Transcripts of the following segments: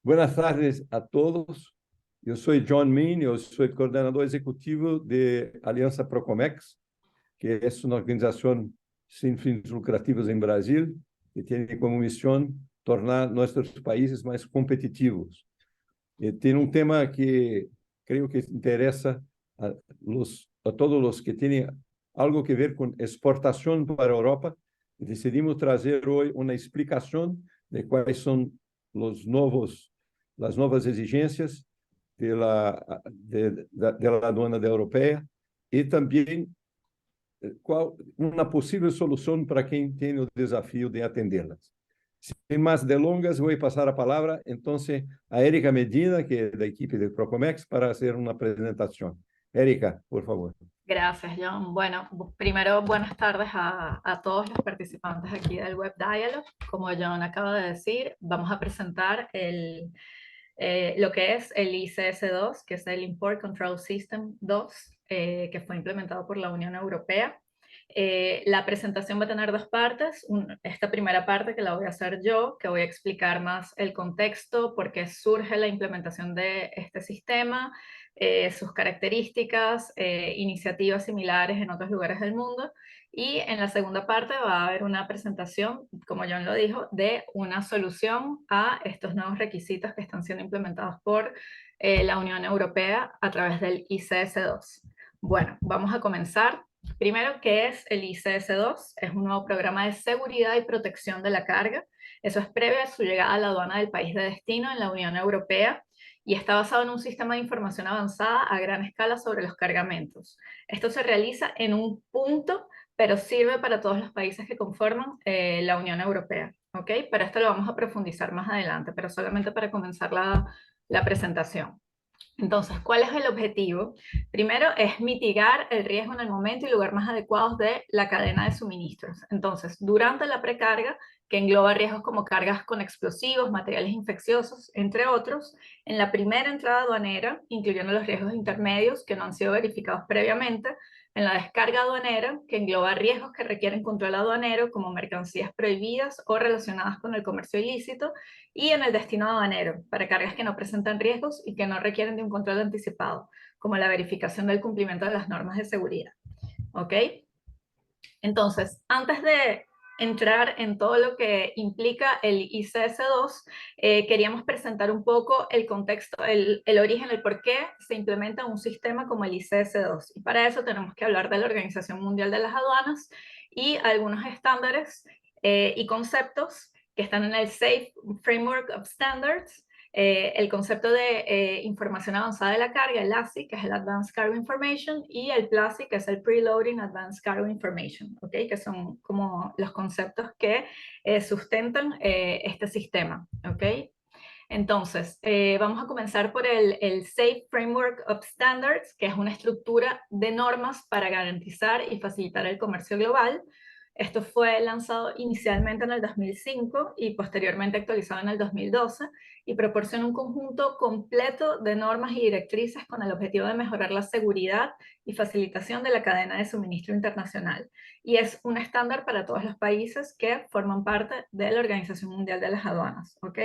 Buenas tardes a todos. Eu sou John Min, eu sou coordenador executivo de Aliança Procomex, que é uma organização sem fins lucrativos em Brasil, que tem como missão tornar nossos países mais competitivos. E tem um tema que creio que interessa a todos os que têm algo que ver com exportação para a Europa. E decidimos trazer hoje uma explicação de quais são os novos las nuevas exigencias de la aduana europea y también una posible solución para quien tiene el desafío de atenderlas. Sin más delongas, voy a pasar la palabra entonces a Erika Medina, que es de la equipe de Procomex, para hacer una presentación. Erika, por favor. Gracias, John. Bueno, primero buenas tardes a todos los participantes aquí del Web Dialogue. Como John acaba de decir, vamos a presentar lo que es el ICS-2, que es el Import Control System 2, que fue implementado por la Unión Europea. La presentación va a tener dos partes. Esta primera parte que la voy a hacer yo, que voy a explicar más el contexto, por qué surge la implementación de este sistema, sus características, iniciativas similares en otros lugares del mundo. Y en la segunda parte va a haber una presentación, como John lo dijo, de una solución a estos nuevos requisitos que están siendo implementados por la Unión Europea a través del ICS-2. Bueno, vamos a comenzar. Primero, ¿qué es el ICS-2? Es un nuevo programa de seguridad y protección de la carga. Eso es previo a su llegada a la aduana del país de destino en la Unión Europea y está basado en un sistema de información avanzada a gran escala sobre los cargamentos. Esto se realiza en un punto, pero sirve para todos los países que conforman la Unión Europea. ¿Ok? Pero esto lo vamos a profundizar más adelante, pero solamente para comenzar la presentación. Entonces, ¿cuál es el objetivo? Primero es mitigar el riesgo en el momento y lugar más adecuados de la cadena de suministros. Entonces, durante la precarga, que engloba riesgos como cargas con explosivos, materiales infecciosos, entre otros, en la primera entrada aduanera, incluyendo los riesgos intermedios que no han sido verificados previamente, en la descarga aduanera, que engloba riesgos que requieren control aduanero, como mercancías prohibidas o relacionadas con el comercio ilícito, y en el destino aduanero, para cargas que no presentan riesgos y que no requieren de un control anticipado, como la verificación del cumplimiento de las normas de seguridad. ¿Ok? Entonces, antes de entrar en todo lo que implica el ICS-2, queríamos presentar un poco el contexto, el origen, el por qué se implementa un sistema como el ICS-2. Y para eso tenemos que hablar de la Organización Mundial de las Aduanas y algunos estándares y conceptos que están en el Safe Framework of Standards, el concepto de información avanzada de la carga, el ASI, que es el Advanced Cargo Information, y el PLASI, que es el Preloading Advanced Cargo Information, ¿okay? Que son como los conceptos que sustentan este sistema. ¿Okay? Entonces, vamos a comenzar por el Safe Framework of Standards, que es una estructura de normas para garantizar y facilitar el comercio global. Esto fue lanzado inicialmente en el 2005 y posteriormente actualizado en el 2012 y proporciona un conjunto completo de normas y directrices con el objetivo de mejorar la seguridad y facilitación de la cadena de suministro internacional. Y es un estándar para todos los países que forman parte de la Organización Mundial de las Aduanas. ¿Ok?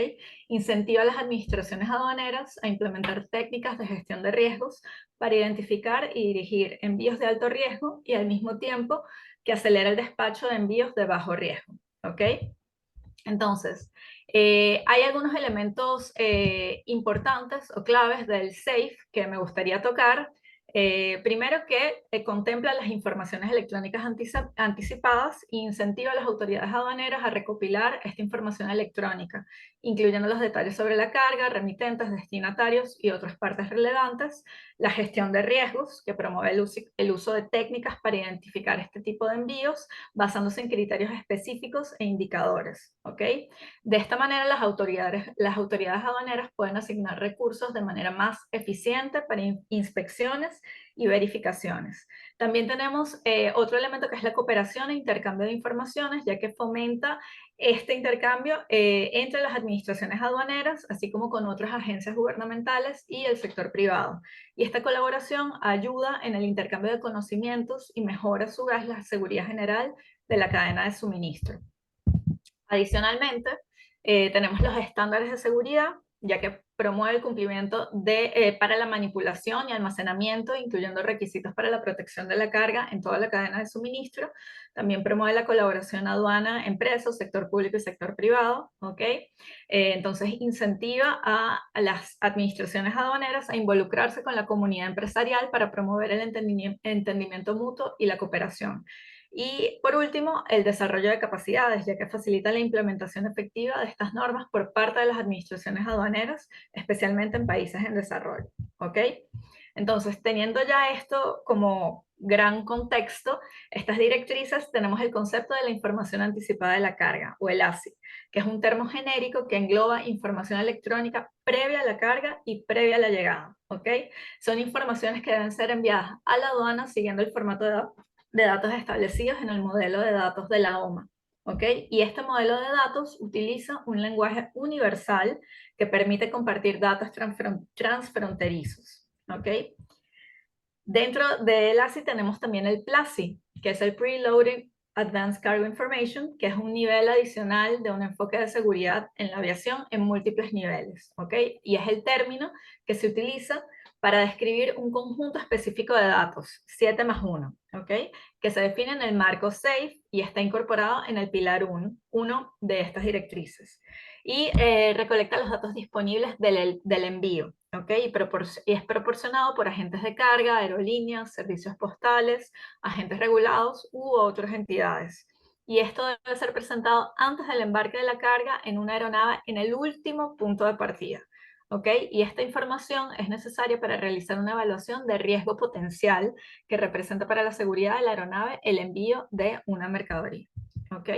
Incentiva a las administraciones aduaneras a implementar técnicas de gestión de riesgos para identificar y dirigir envíos de alto riesgo y al mismo tiempo que acelera el despacho de envíos de bajo riesgo. ¿Ok? Entonces, hay algunos elementos importantes o claves del SAFE que me gustaría tocar. Primero que contempla las informaciones electrónicas anticipadas e incentiva a las autoridades aduaneras a recopilar esta información electrónica, incluyendo los detalles sobre la carga, remitentes, destinatarios y otras partes relevantes, la gestión de riesgos, que promueve el uso de técnicas para identificar este tipo de envíos, basándose en criterios específicos e indicadores. ¿Ok? De esta manera, las autoridades aduaneras pueden asignar recursos de manera más eficiente para inspecciones y verificaciones. También tenemos otro elemento que es la cooperación e intercambio de informaciones, ya que fomenta este intercambio entre las administraciones aduaneras, así como con otras agencias gubernamentales y el sector privado. Y esta colaboración ayuda en el intercambio de conocimientos y mejora a su vez la seguridad general de la cadena de suministro. Adicionalmente, tenemos los estándares de seguridad, ya que promueve el cumplimiento para la manipulación y almacenamiento, incluyendo requisitos para la protección de la carga en toda la cadena de suministro. También promueve la colaboración aduana, empresas, sector público y sector privado, ¿ok? Entonces incentiva a las administraciones aduaneras a involucrarse con la comunidad empresarial para promover el entendimiento mutuo y la cooperación. Y por último, el desarrollo de capacidades, ya que facilita la implementación efectiva de estas normas por parte de las administraciones aduaneras, especialmente en países en desarrollo. ¿Ok? Entonces, teniendo ya esto como gran contexto, estas directrices tenemos el concepto de la información anticipada de la carga, o el ASI, que es un termo genérico que engloba información electrónica previa a la carga y previa a la llegada. ¿Ok? Son informaciones que deben ser enviadas a la aduana siguiendo el formato de datos establecidos en el modelo de datos de la OMA. ¿Ok? Y este modelo de datos utiliza un lenguaje universal que permite compartir datos transfronterizos. ¿Ok? Dentro del ASI tenemos también el PLASI, que es el Preloaded Advanced Cargo Information, que es un nivel adicional de un enfoque de seguridad en la aviación en múltiples niveles. ¿Ok? Y es el término que se utiliza para describir un conjunto específico de datos, 7 más 1, ¿ok? Que se define en el marco SAFE y está incorporado en el pilar 1 de estas directrices. Y recolecta los datos disponibles del envío, ¿ok? Y es proporcionado por agentes de carga, aerolíneas, servicios postales, agentes regulados u otras entidades. Y esto debe ser presentado antes del embarque de la carga en una aeronave en el último punto de partida. ¿Ok? Y esta información es necesaria para realizar una evaluación de riesgo potencial que representa para la seguridad de la aeronave el envío de una mercadería. ¿Ok?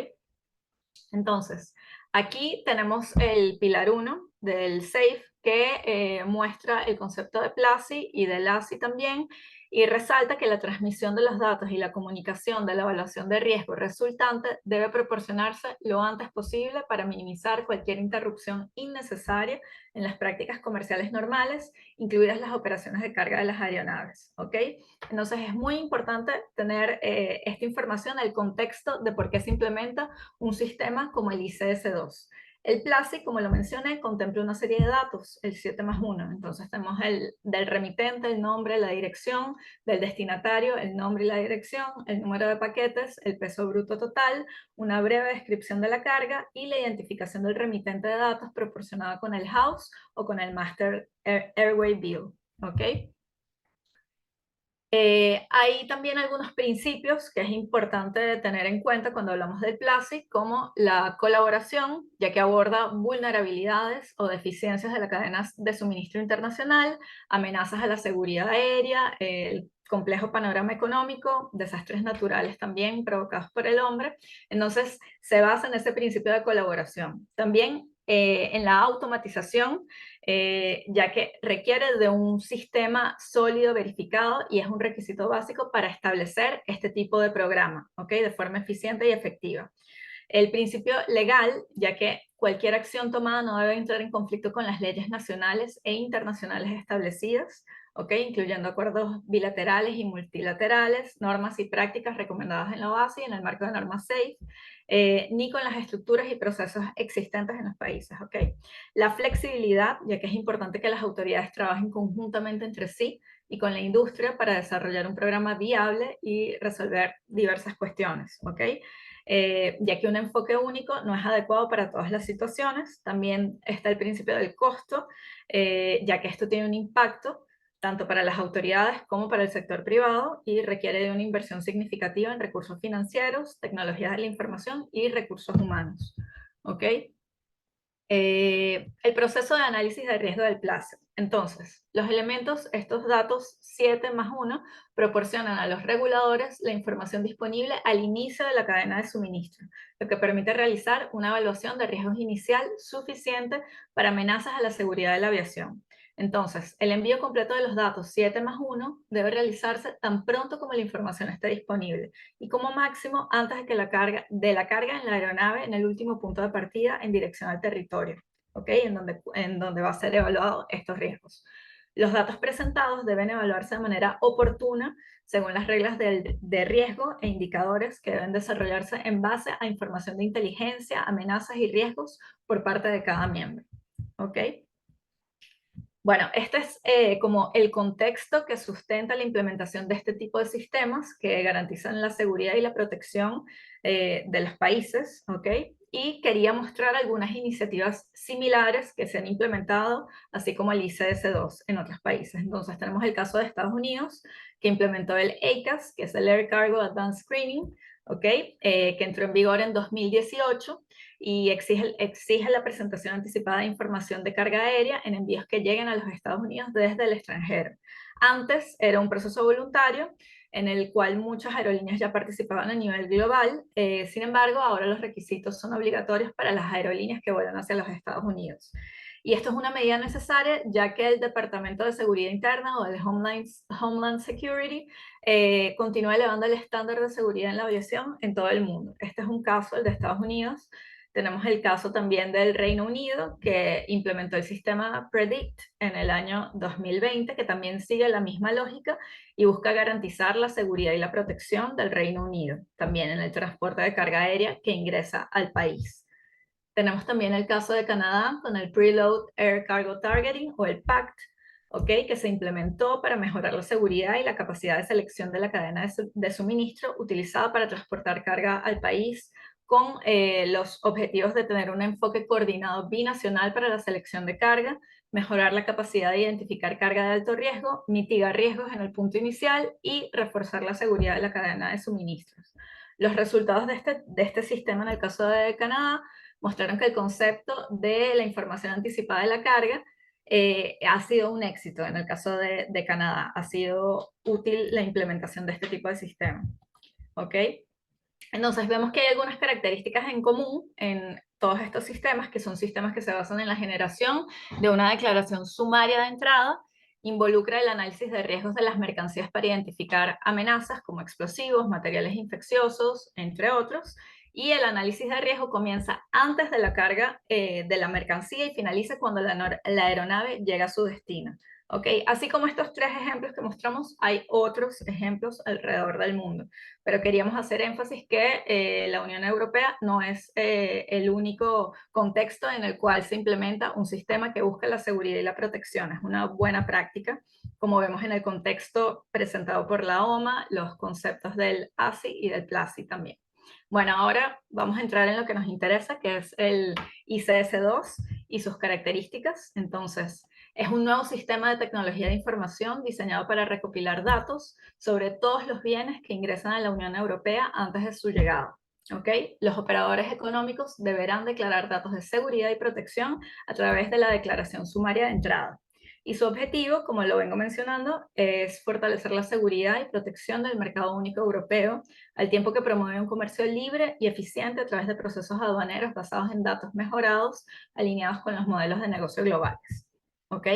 Entonces, aquí tenemos el pilar 1 del SAFE que muestra el concepto de PLASI y del ASI también, y resalta que la transmisión de los datos y la comunicación de la evaluación de riesgo resultante debe proporcionarse lo antes posible para minimizar cualquier interrupción innecesaria en las prácticas comerciales normales, incluidas las operaciones de carga de las aeronaves. ¿Ok? Entonces es muy importante tener esta información, el contexto de por qué se implementa un sistema como el ICS-2. El PLASI, como lo mencioné, contempla una serie de datos, el 7 más 1. Entonces tenemos el del remitente, el nombre, la dirección, del destinatario, el nombre y la dirección, el número de paquetes, el peso bruto total, una breve descripción de la carga y la identificación del remitente de datos proporcionada con el house o con el master airway bill. ¿Ok? Hay también algunos principios que es importante tener en cuenta cuando hablamos del PLASI, como la colaboración, ya que aborda vulnerabilidades o deficiencias de la cadena de suministro internacional, amenazas a la seguridad aérea, el complejo panorama económico, desastres naturales también provocados por el hombre. Entonces, se basa en ese principio de colaboración. También en la automatización, ya que requiere de un sistema sólido verificado y es un requisito básico para establecer este tipo de programa, ¿ok? De forma eficiente y efectiva. El principio legal, ya que cualquier acción tomada no debe entrar en conflicto con las leyes nacionales e internacionales establecidas, ¿ok? Incluyendo acuerdos bilaterales y multilaterales, normas y prácticas recomendadas en la OASI en el marco de normas SAFE, ni con las estructuras y procesos existentes en los países, ¿ok? La flexibilidad, ya que es importante que las autoridades trabajen conjuntamente entre sí y con la industria para desarrollar un programa viable y resolver diversas cuestiones, ¿ok? Ya que un enfoque único no es adecuado para todas las situaciones. También está el principio del costo, ya que esto tiene un impacto tanto para las autoridades como para el sector privado y requiere de una inversión significativa en recursos financieros, tecnologías de la información y recursos humanos. ¿Ok? El proceso de análisis de riesgo del plazo. Entonces, los elementos, estos datos 7 más 1, proporcionan a los reguladores la información disponible al inicio de la cadena de suministro, lo que permite realizar una evaluación de riesgos inicial suficiente para amenazas a la seguridad de la aviación. Entonces, el envío completo de los datos 7 más 1 debe realizarse tan pronto como la información esté disponible y como máximo antes de la carga en la aeronave en el último punto de partida en dirección al territorio, ¿ok? En donde va a ser evaluado estos riesgos. Los datos presentados deben evaluarse de manera oportuna según las reglas de riesgo e indicadores que deben desarrollarse en base a información de inteligencia, amenazas y riesgos por parte de cada miembro, ¿ok? Bueno, este es como el contexto que sustenta la implementación de este tipo de sistemas que garantizan la seguridad y la protección de los países, ¿ok? Y quería mostrar algunas iniciativas similares que se han implementado, así como el ICS-2 en otros países. Entonces tenemos el caso de Estados Unidos, que implementó el ACAS, que es el Air Cargo Advanced Screening, ¿ok? Que entró en vigor en 2018 y exige la presentación anticipada de información de carga aérea en envíos que lleguen a los Estados Unidos desde el extranjero. Antes era un proceso voluntario en el cual muchas aerolíneas ya participaban a nivel global. Sin embargo, ahora los requisitos son obligatorios para las aerolíneas que vuelan hacia los Estados Unidos. Y esto es una medida necesaria, ya que el Departamento de Seguridad Interna o el Homeland Security continúa elevando el estándar de seguridad en la aviación en todo el mundo. Este es un caso, el de Estados Unidos. Tenemos el caso también del Reino Unido, que implementó el sistema PREDICT en el año 2020, que también sigue la misma lógica y busca garantizar la seguridad y la protección del Reino Unido, también en el transporte de carga aérea que ingresa al país. Tenemos también el caso de Canadá con el Preload Air Cargo Targeting o el PACT, ¿okay? Que se implementó para mejorar la seguridad y la capacidad de selección de la cadena de suministro utilizada para transportar carga al país con los objetivos de tener un enfoque coordinado binacional para la selección de carga, mejorar la capacidad de identificar carga de alto riesgo, mitigar riesgos en el punto inicial y reforzar la seguridad de la cadena de suministros. Los resultados de este sistema en el caso de Canadá mostraron que el concepto de la información anticipada de la carga ha sido un éxito. En el caso de Canadá, ha sido útil la implementación de este tipo de sistema. ¿Ok? Entonces vemos que hay algunas características en común en todos estos sistemas, que son sistemas que se basan en la generación de una declaración sumaria de entrada, involucra el análisis de riesgos de las mercancías para identificar amenazas como explosivos, materiales infecciosos, entre otros, y el análisis de riesgo comienza antes de la carga de la mercancía y finaliza cuando la aeronave llega a su destino. ¿Okay? Así como estos tres ejemplos que mostramos, hay otros ejemplos alrededor del mundo, pero queríamos hacer énfasis que la Unión Europea no es el único contexto en el cual se implementa un sistema que busca la seguridad y la protección. Es una buena práctica, como vemos en el contexto presentado por la OMA, los conceptos del ASI y del PLASI también. Bueno, ahora vamos a entrar en lo que nos interesa, que es el ICS-2 y sus características. Entonces, es un nuevo sistema de tecnología de información diseñado para recopilar datos sobre todos los bienes que ingresan a la Unión Europea antes de su llegada. ¿Okay? Los operadores económicos deberán declarar datos de seguridad y protección a través de la declaración sumaria de entrada. Y su objetivo, como lo vengo mencionando, es fortalecer la seguridad y protección del mercado único europeo, al tiempo que promueve un comercio libre y eficiente a través de procesos aduaneros basados en datos mejorados, alineados con los modelos de negocio globales. ¿Ok?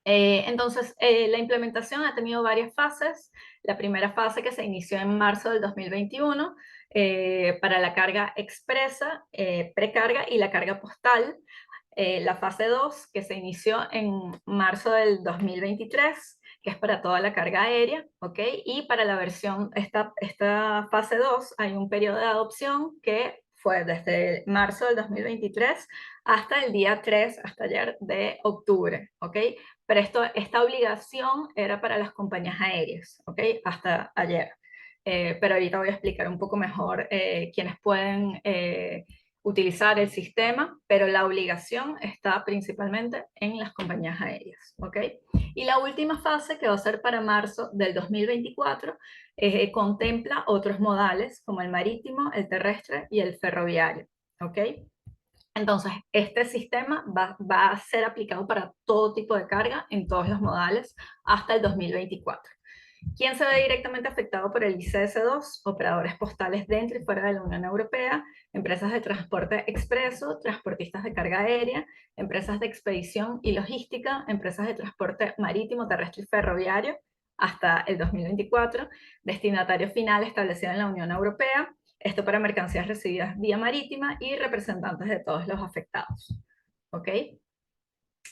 Entonces, la implementación ha tenido varias fases. La primera fase que se inició en marzo del 2021 para la carga expresa, precarga y la carga postal. La fase 2 que se inició en marzo del 2023, que es para toda la carga aérea, ¿ok? Y para la versión, esta fase 2 hay un periodo de adopción que fue desde marzo del 2023 hasta el día 3, hasta ayer, de octubre, ¿ok? Pero esta obligación era para las compañías aéreas, ¿ok? Hasta ayer. Pero ahorita voy a explicar un poco mejor quiénes pueden utilizar el sistema, pero la obligación está principalmente en las compañías aéreas, ¿ok? Y la última fase, que va a ser para marzo del 2024, contempla otros modales como el marítimo, el terrestre y el ferroviario, ¿ok? Entonces, este sistema va a ser aplicado para todo tipo de carga en todos los modales hasta el 2024. ¿Quién se ve directamente afectado por el ICS-2? Operadores postales dentro y fuera de la Unión Europea, empresas de transporte expreso, transportistas de carga aérea, empresas de expedición y logística, empresas de transporte marítimo, terrestre y ferroviario hasta el 2024, destinatario final establecido en la Unión Europea, esto para mercancías recibidas vía marítima y representantes de todos los afectados. ¿Ok?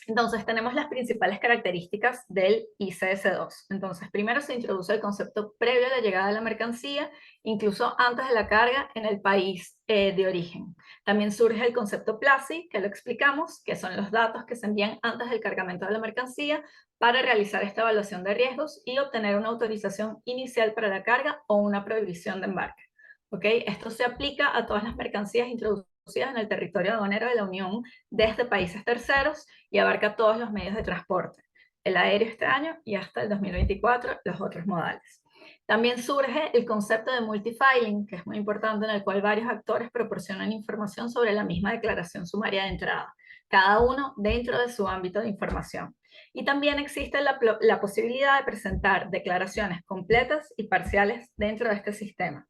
Entonces, tenemos las principales características del ICS-2. Entonces, primero se introduce el concepto previo a la llegada de la mercancía, incluso antes de la carga en el país de origen. También surge el concepto PLASI, que lo explicamos, que son los datos que se envían antes del cargamento de la mercancía para realizar esta evaluación de riesgos y obtener una autorización inicial para la carga o una prohibición de embarque. ¿Okay? Esto se aplica a todas las mercancías introducidas en el territorio aduanero de la Unión desde países terceros y abarca todos los medios de transporte, el aéreo este año y hasta el 2024 los otros modales. También surge el concepto de multifiling, que es muy importante, en el cual varios actores proporcionan información sobre la misma declaración sumaria de entrada, cada uno dentro de su ámbito de información. Y también existe la posibilidad de presentar declaraciones completas y parciales dentro de este sistema.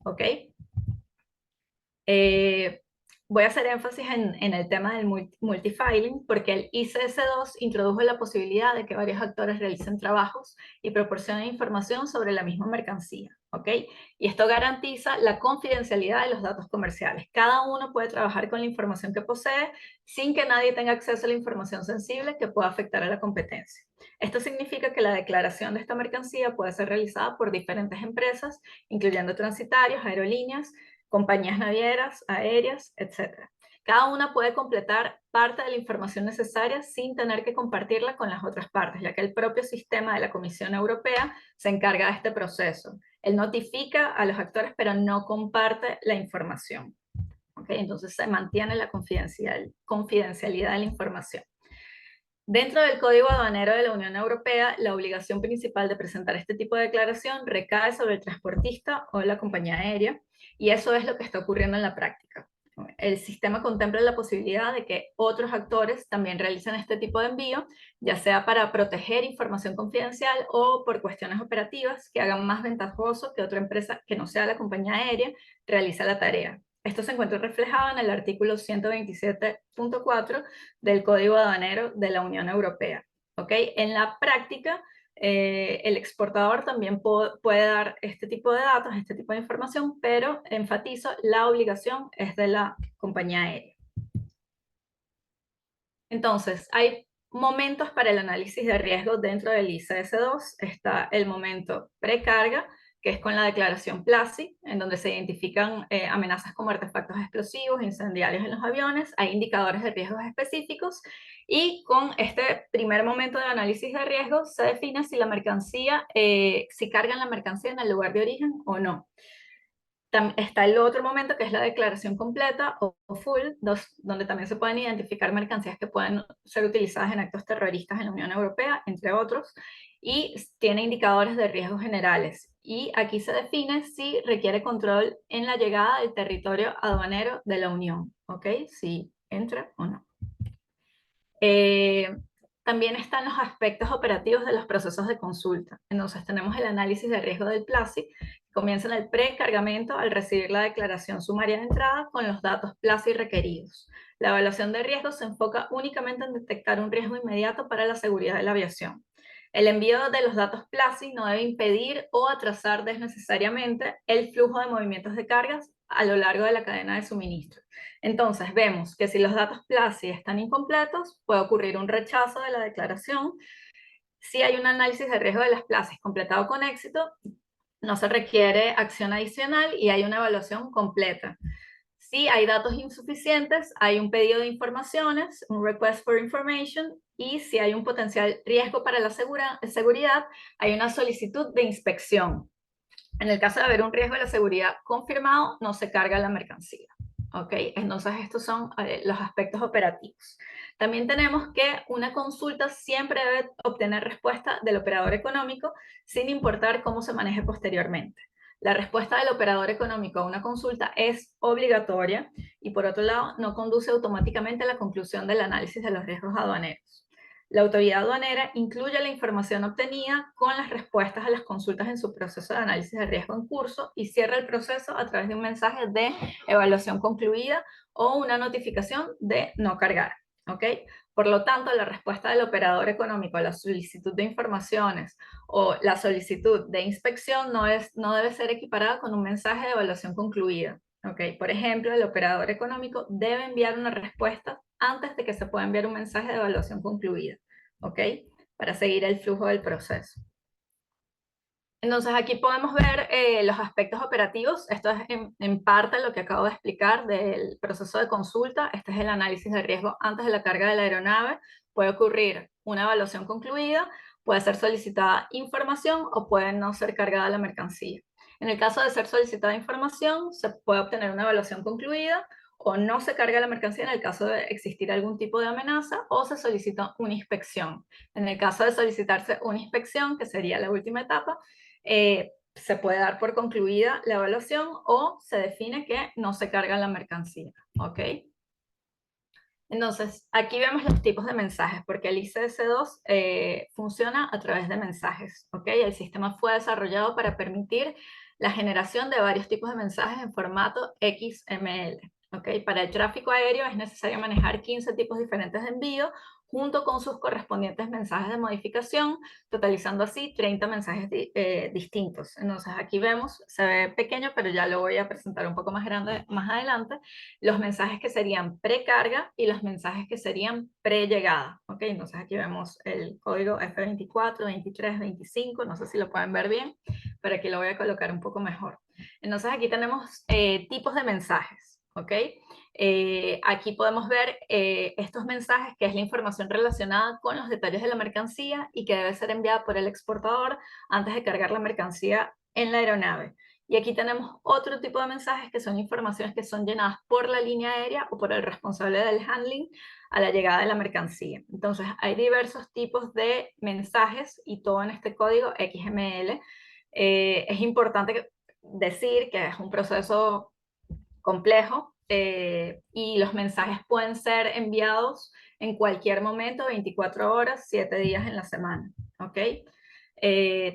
¿Ok? Voy a hacer énfasis en el tema del multifiling porque el ICS-2 introdujo la posibilidad de que varios actores realicen trabajos y proporcionen información sobre la misma mercancía, ¿ok? Y esto garantiza la confidencialidad de los datos comerciales. Cada uno puede trabajar con la información que posee sin que nadie tenga acceso a la información sensible que pueda afectar a la competencia. Esto significa que la declaración de esta mercancía puede ser realizada por diferentes empresas, incluyendo transitarios, aerolíneas, compañías navieras, aéreas, etc. Cada una puede completar parte de la información necesaria sin tener que compartirla con las otras partes, ya que el propio sistema de la Comisión Europea se encarga de este proceso. Él notifica a los actores, pero no comparte la información. ¿Okay? Entonces se mantiene la confidencialidad de la información. Dentro del Código Aduanero de la Unión Europea, la obligación principal de presentar este tipo de declaración recae sobre el transportista o la compañía aérea, y eso es lo que está ocurriendo en la práctica. El sistema contempla la posibilidad de que otros actores también realicen este tipo de envío, ya sea para proteger información confidencial o por cuestiones operativas que hagan más ventajoso que otra empresa que no sea la compañía aérea realice la tarea. Esto se encuentra reflejado en el artículo 127.4 del Código Aduanero de la Unión Europea. ¿Okay? En la práctica, el exportador también puede dar este tipo de datos, este tipo de información, pero enfatizo, la obligación es de la compañía aérea. Entonces, hay momentos para el análisis de riesgo dentro del ICS-2. Está el momento precarga, que es con la declaración PLASI, en donde se identifican amenazas como artefactos explosivos, incendiarios en los aviones, hay indicadores de riesgos específicos, y con este primer momento de análisis de riesgo se define si la mercancía, si cargan la mercancía en el lugar de origen o no. Está el otro momento que es la declaración completa o full, donde también se pueden identificar mercancías que pueden ser utilizadas en actos terroristas en la Unión Europea, entre otros, y tiene indicadores de riesgos generales. Y aquí se define si requiere control en la llegada del territorio aduanero de la Unión, ¿ok? Si entra o no. También están los aspectos operativos de los procesos de consulta. Entonces tenemos el análisis de riesgo del PLASI, que comienza en el precargamento al recibir la declaración sumaria de entrada con los datos PLASI requeridos. La evaluación de riesgo se enfoca únicamente en detectar un riesgo inmediato para la seguridad de la aviación. El envío de los datos PLASI no debe impedir o atrasar desnecesariamente el flujo de movimientos de cargas a lo largo de la cadena de suministro. Entonces vemos que si los datos PLASI están incompletos, puede ocurrir un rechazo de la declaración. Si hay un análisis de riesgo de las PLASI completado con éxito, no se requiere acción adicional y hay una evaluación completa. Si hay datos insuficientes, hay un pedido de informaciones, un request for information, y si hay un potencial riesgo para la seguridad, hay una solicitud de inspección. En el caso de haber un riesgo de la seguridad confirmado, no se carga la mercancía. ¿Ok? Entonces estos son los aspectos operativos. También tenemos que una consulta siempre debe obtener respuesta del operador económico sin importar cómo se maneje posteriormente. La respuesta del operador económico a una consulta es obligatoria y por otro lado no conduce automáticamente a la conclusión del análisis de los riesgos aduaneros. La autoridad aduanera incluye la información obtenida con las respuestas a las consultas en su proceso de análisis de riesgo en curso y cierra el proceso a través de un mensaje de evaluación concluida o una notificación de no cargar. ¿Ok? Por lo tanto, la respuesta del operador económico a la solicitud de informaciones o la solicitud de inspección no debe ser equiparada con un mensaje de evaluación concluida. ¿Ok? Por ejemplo, el operador económico debe enviar una respuesta antes de que se pueda enviar un mensaje de evaluación concluida, ¿ok? Para seguir el flujo del proceso. Entonces aquí podemos ver los aspectos operativos. Esto es en parte lo que acabo de explicar del proceso de consulta. Este es el análisis de riesgo antes de la carga de la aeronave. Puede ocurrir una evaluación concluida, puede ser solicitada información o puede no ser cargada la mercancía. En el caso de ser solicitada información, se puede obtener una evaluación concluida o no se carga la mercancía en el caso de existir algún tipo de amenaza o se solicita una inspección. En el caso de solicitarse una inspección, que sería la última etapa, se puede dar por concluida la evaluación o se define que no se carga la mercancía, ¿ok? Entonces, aquí vemos los tipos de mensajes, porque el ICS-2 funciona a través de mensajes, ¿ok? El sistema fue desarrollado para permitir la generación de varios tipos de mensajes en formato XML, ¿ok? Para el tráfico aéreo es necesario manejar 15 tipos diferentes de envío, junto con sus correspondientes mensajes de modificación, totalizando así 30 mensajes distintos. Entonces aquí vemos, se ve pequeño, pero ya lo voy a presentar un poco más grande más adelante, los mensajes que serían precarga y los mensajes que serían pre-llegada. ¿Ok? Entonces aquí vemos el código F24, 23, 25, no sé si lo pueden ver bien, pero aquí lo voy a colocar un poco mejor. Entonces aquí tenemos tipos de mensajes. ¿Ok? Aquí podemos ver estos mensajes, que es la información relacionada con los detalles de la mercancía y que debe ser enviada por el exportador antes de cargar la mercancía en la aeronave. Y aquí tenemos otro tipo de mensajes que son informaciones que son llenadas por la línea aérea o por el responsable del handling a la llegada de la mercancía. Entonces hay diversos tipos de mensajes y todo en este código XML. Es importante decir que es un proceso complejo y los mensajes pueden ser enviados en cualquier momento, 24 horas, 7 días en la semana. ¿Ok?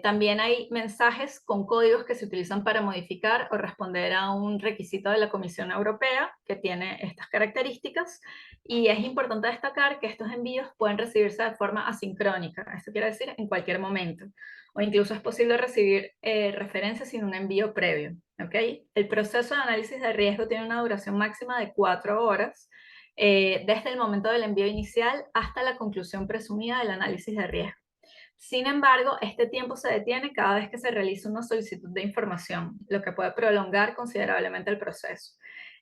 También hay mensajes con códigos que se utilizan para modificar o responder a un requisito de la Comisión Europea que tiene estas características, y es importante destacar que estos envíos pueden recibirse de forma asincrónica, esto quiere decir en cualquier momento, o incluso es posible recibir referencias sin un envío previo. ¿Okay? El proceso de análisis de riesgo tiene una duración máxima de 4 horas, desde el momento del envío inicial hasta la conclusión presumida del análisis de riesgo. Sin embargo, este tiempo se detiene cada vez que se realiza una solicitud de información, lo que puede prolongar considerablemente el proceso.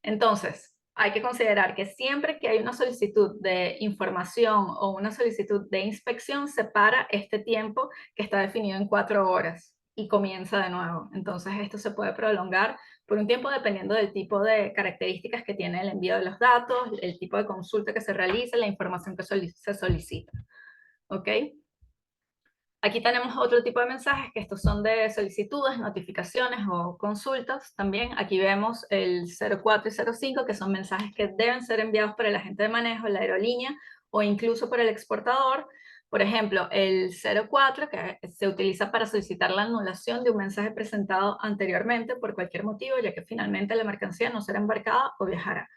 Entonces, hay que considerar que siempre que hay una solicitud de información o una solicitud de inspección, se para este tiempo que está definido en 4 horas y comienza de nuevo. Entonces, esto se puede prolongar por un tiempo dependiendo del tipo de características que tiene el envío de los datos, el tipo de consulta que se realiza, la información que se solicita. ¿Ok? Aquí tenemos otro tipo de mensajes, que estos son de solicitudes, notificaciones o consultas. También aquí vemos el 04 y 05, que son mensajes que deben ser enviados por el agente de manejo, la aerolínea o incluso por el exportador. Por ejemplo, el 04, que se utiliza para solicitar la anulación de un mensaje presentado anteriormente por cualquier motivo, ya que finalmente la mercancía no será embarcada o viajará.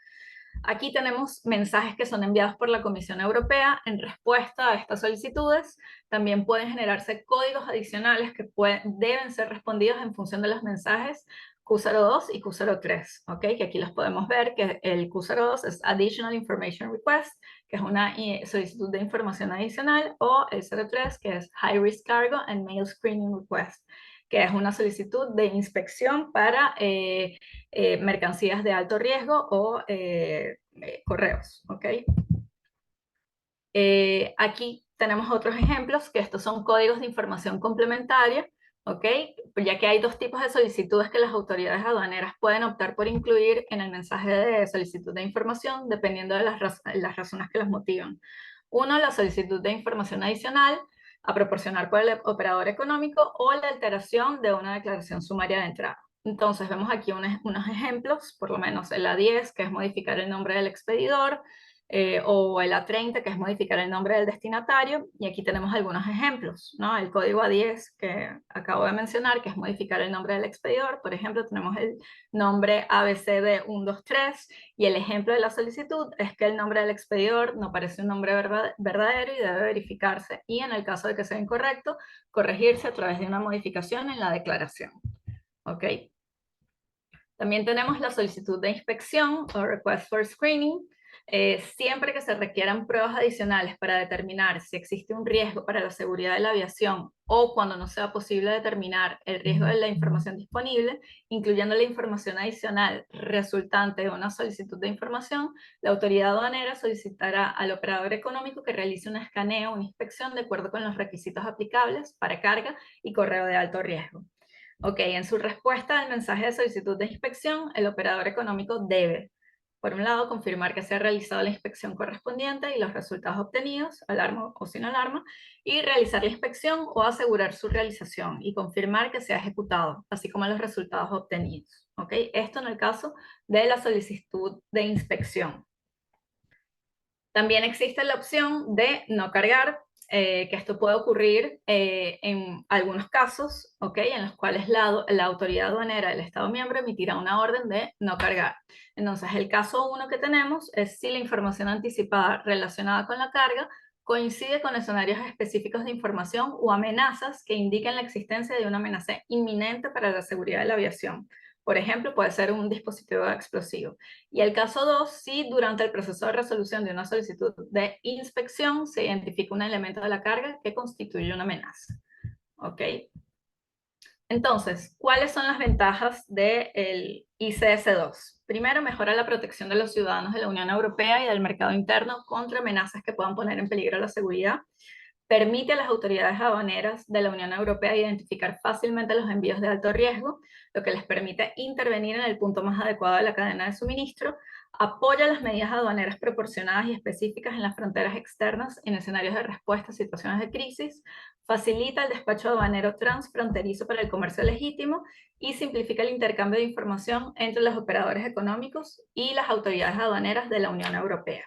Aquí tenemos mensajes que son enviados por la Comisión Europea en respuesta a estas solicitudes. También pueden generarse códigos adicionales que deben ser respondidos en función de los mensajes Q02 y Q03, ¿ok? Que aquí los podemos ver, que el Q02 es Additional Information Request, que es una solicitud de información adicional, o el 03, que es High Risk Cargo and Mail Screening Request, que es una solicitud de inspección para mercancías de alto riesgo o correos. ¿Okay? Aquí tenemos otros ejemplos, que estos son códigos de información complementaria, ¿ok? Ya que hay dos tipos de solicitudes que las autoridades aduaneras pueden optar por incluir en el mensaje de solicitud de información, dependiendo de las razones que las motivan. Uno, la solicitud de información adicional a proporcionar por el operador económico, o la alteración de una declaración sumaria de entrada. Entonces vemos aquí unos ejemplos, por lo menos el A10, que es modificar el nombre del expedidor, o el A30, que es modificar el nombre del destinatario, y aquí tenemos algunos ejemplos, ¿no? El código A10 que acabo de mencionar, que es modificar el nombre del expedidor. Por ejemplo, tenemos el nombre ABCD123, y el ejemplo de la solicitud es que el nombre del expedidor no parece un nombre verdadero y debe verificarse, y en el caso de que sea incorrecto, corregirse a través de una modificación en la declaración. ¿Ok? También tenemos la solicitud de inspección o request for screening. siempre que se requieran pruebas adicionales para determinar si existe un riesgo para la seguridad de la aviación o cuando no sea posible determinar el riesgo de la información disponible, incluyendo la información adicional resultante de una solicitud de información, la autoridad aduanera solicitará al operador económico que realice un escaneo o una inspección de acuerdo con los requisitos aplicables para carga y correo de alto riesgo. Ok, en su respuesta al mensaje de solicitud de inspección, el operador económico debe, por un lado, confirmar que se ha realizado la inspección correspondiente y los resultados obtenidos, alarma o sin alarma, y realizar la inspección o asegurar su realización y confirmar que se ha ejecutado, así como los resultados obtenidos. ¿Ok? Esto en el caso de la solicitud de inspección. También existe la opción de no cargar, que esto puede ocurrir en algunos casos, ¿ok? En los cuales la autoridad aduanera del Estado miembro emitirá una orden de no cargar. Entonces, el caso 1 que tenemos es si la información anticipada relacionada con la carga coincide con escenarios específicos de información o amenazas que indiquen la existencia de una amenaza inminente para la seguridad de la aviación. Por ejemplo, puede ser un dispositivo explosivo. Y el caso 2, si durante el proceso de resolución de una solicitud de inspección se identifica un elemento de la carga que constituye una amenaza. ¿Ok? Entonces, ¿cuáles son las ventajas del ICS-2? Primero, mejora la protección de los ciudadanos de la Unión Europea y del mercado interno contra amenazas que puedan poner en peligro la seguridad. Permite a las autoridades aduaneras de la Unión Europea identificar fácilmente los envíos de alto riesgo, lo que les permite intervenir en el punto más adecuado de la cadena de suministro. Apoya las medidas aduaneras proporcionadas y específicas en las fronteras externas en escenarios de respuesta a situaciones de crisis. Facilita el despacho aduanero transfronterizo para el comercio legítimo y simplifica el intercambio de información entre los operadores económicos y las autoridades aduaneras de la Unión Europea.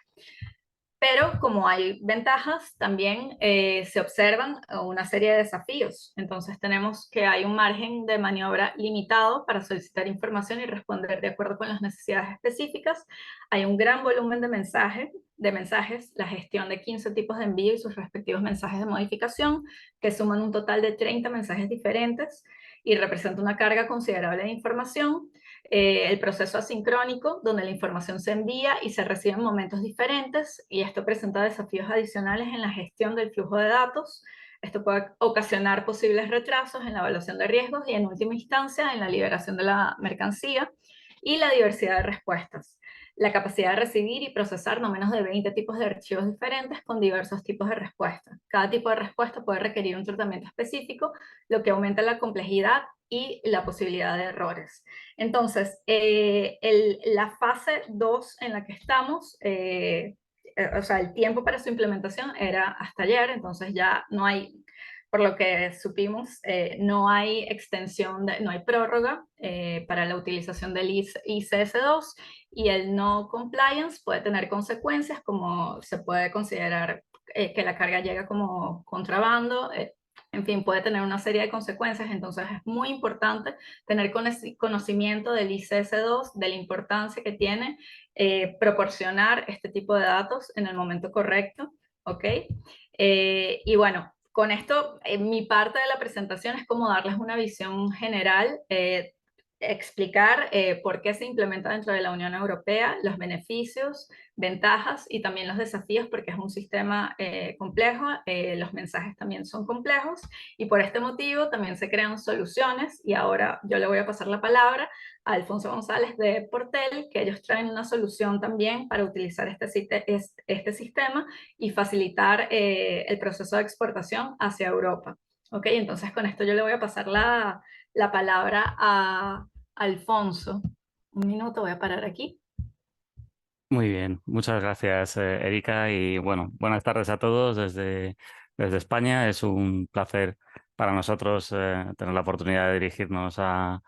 Pero como hay ventajas, también se observan una serie de desafíos. Entonces tenemos que hay un margen de maniobra limitado para solicitar información y responder de acuerdo con las necesidades específicas. Hay un gran volumen de mensajes, la gestión de 15 tipos de envío y sus respectivos mensajes de modificación, que suman un total de 30 mensajes diferentes y representa una carga considerable de información. El proceso asincrónico, donde la información se envía y se recibe en momentos diferentes, y esto presenta desafíos adicionales en la gestión del flujo de datos. Esto puede ocasionar posibles retrasos en la evaluación de riesgos y, en última instancia, en la liberación de la mercancía, y la diversidad de respuestas. La capacidad de recibir y procesar no menos de 20 tipos de archivos diferentes con diversos tipos de respuesta. Cada tipo de respuesta puede requerir un tratamiento específico, lo que aumenta la complejidad y la posibilidad de errores. Entonces, la fase 2 en la que estamos, o sea, el tiempo para su implementación era hasta ayer, entonces ya no hay, por lo que supimos, no hay extensión, no hay prórroga para la utilización del ICS-2, y el no compliance puede tener consecuencias, como se puede considerar que la carga llega como contrabando, en fin, puede tener una serie de consecuencias. Entonces es muy importante tener conocimiento del ICS-2, de la importancia que tiene proporcionar este tipo de datos en el momento correcto, ¿ok? Y bueno, con esto, mi parte de la presentación es como darles una visión general, explicar por qué se implementa dentro de la Unión Europea, los beneficios, ventajas y también los desafíos, porque es un sistema complejo, los mensajes también son complejos, y por este motivo también se crean soluciones. Y ahora yo le voy a pasar la palabra a Alfonso González de Portel, que ellos traen una solución también para utilizar este sistema y facilitar el proceso de exportación hacia Europa. Ok, entonces con esto yo le voy a pasar la palabra a Alfonso. Un minuto, voy a parar aquí. Muy bien, muchas gracias, Erika, y bueno, buenas tardes a todos desde España. Es un placer para nosotros tener la oportunidad de dirigirnos a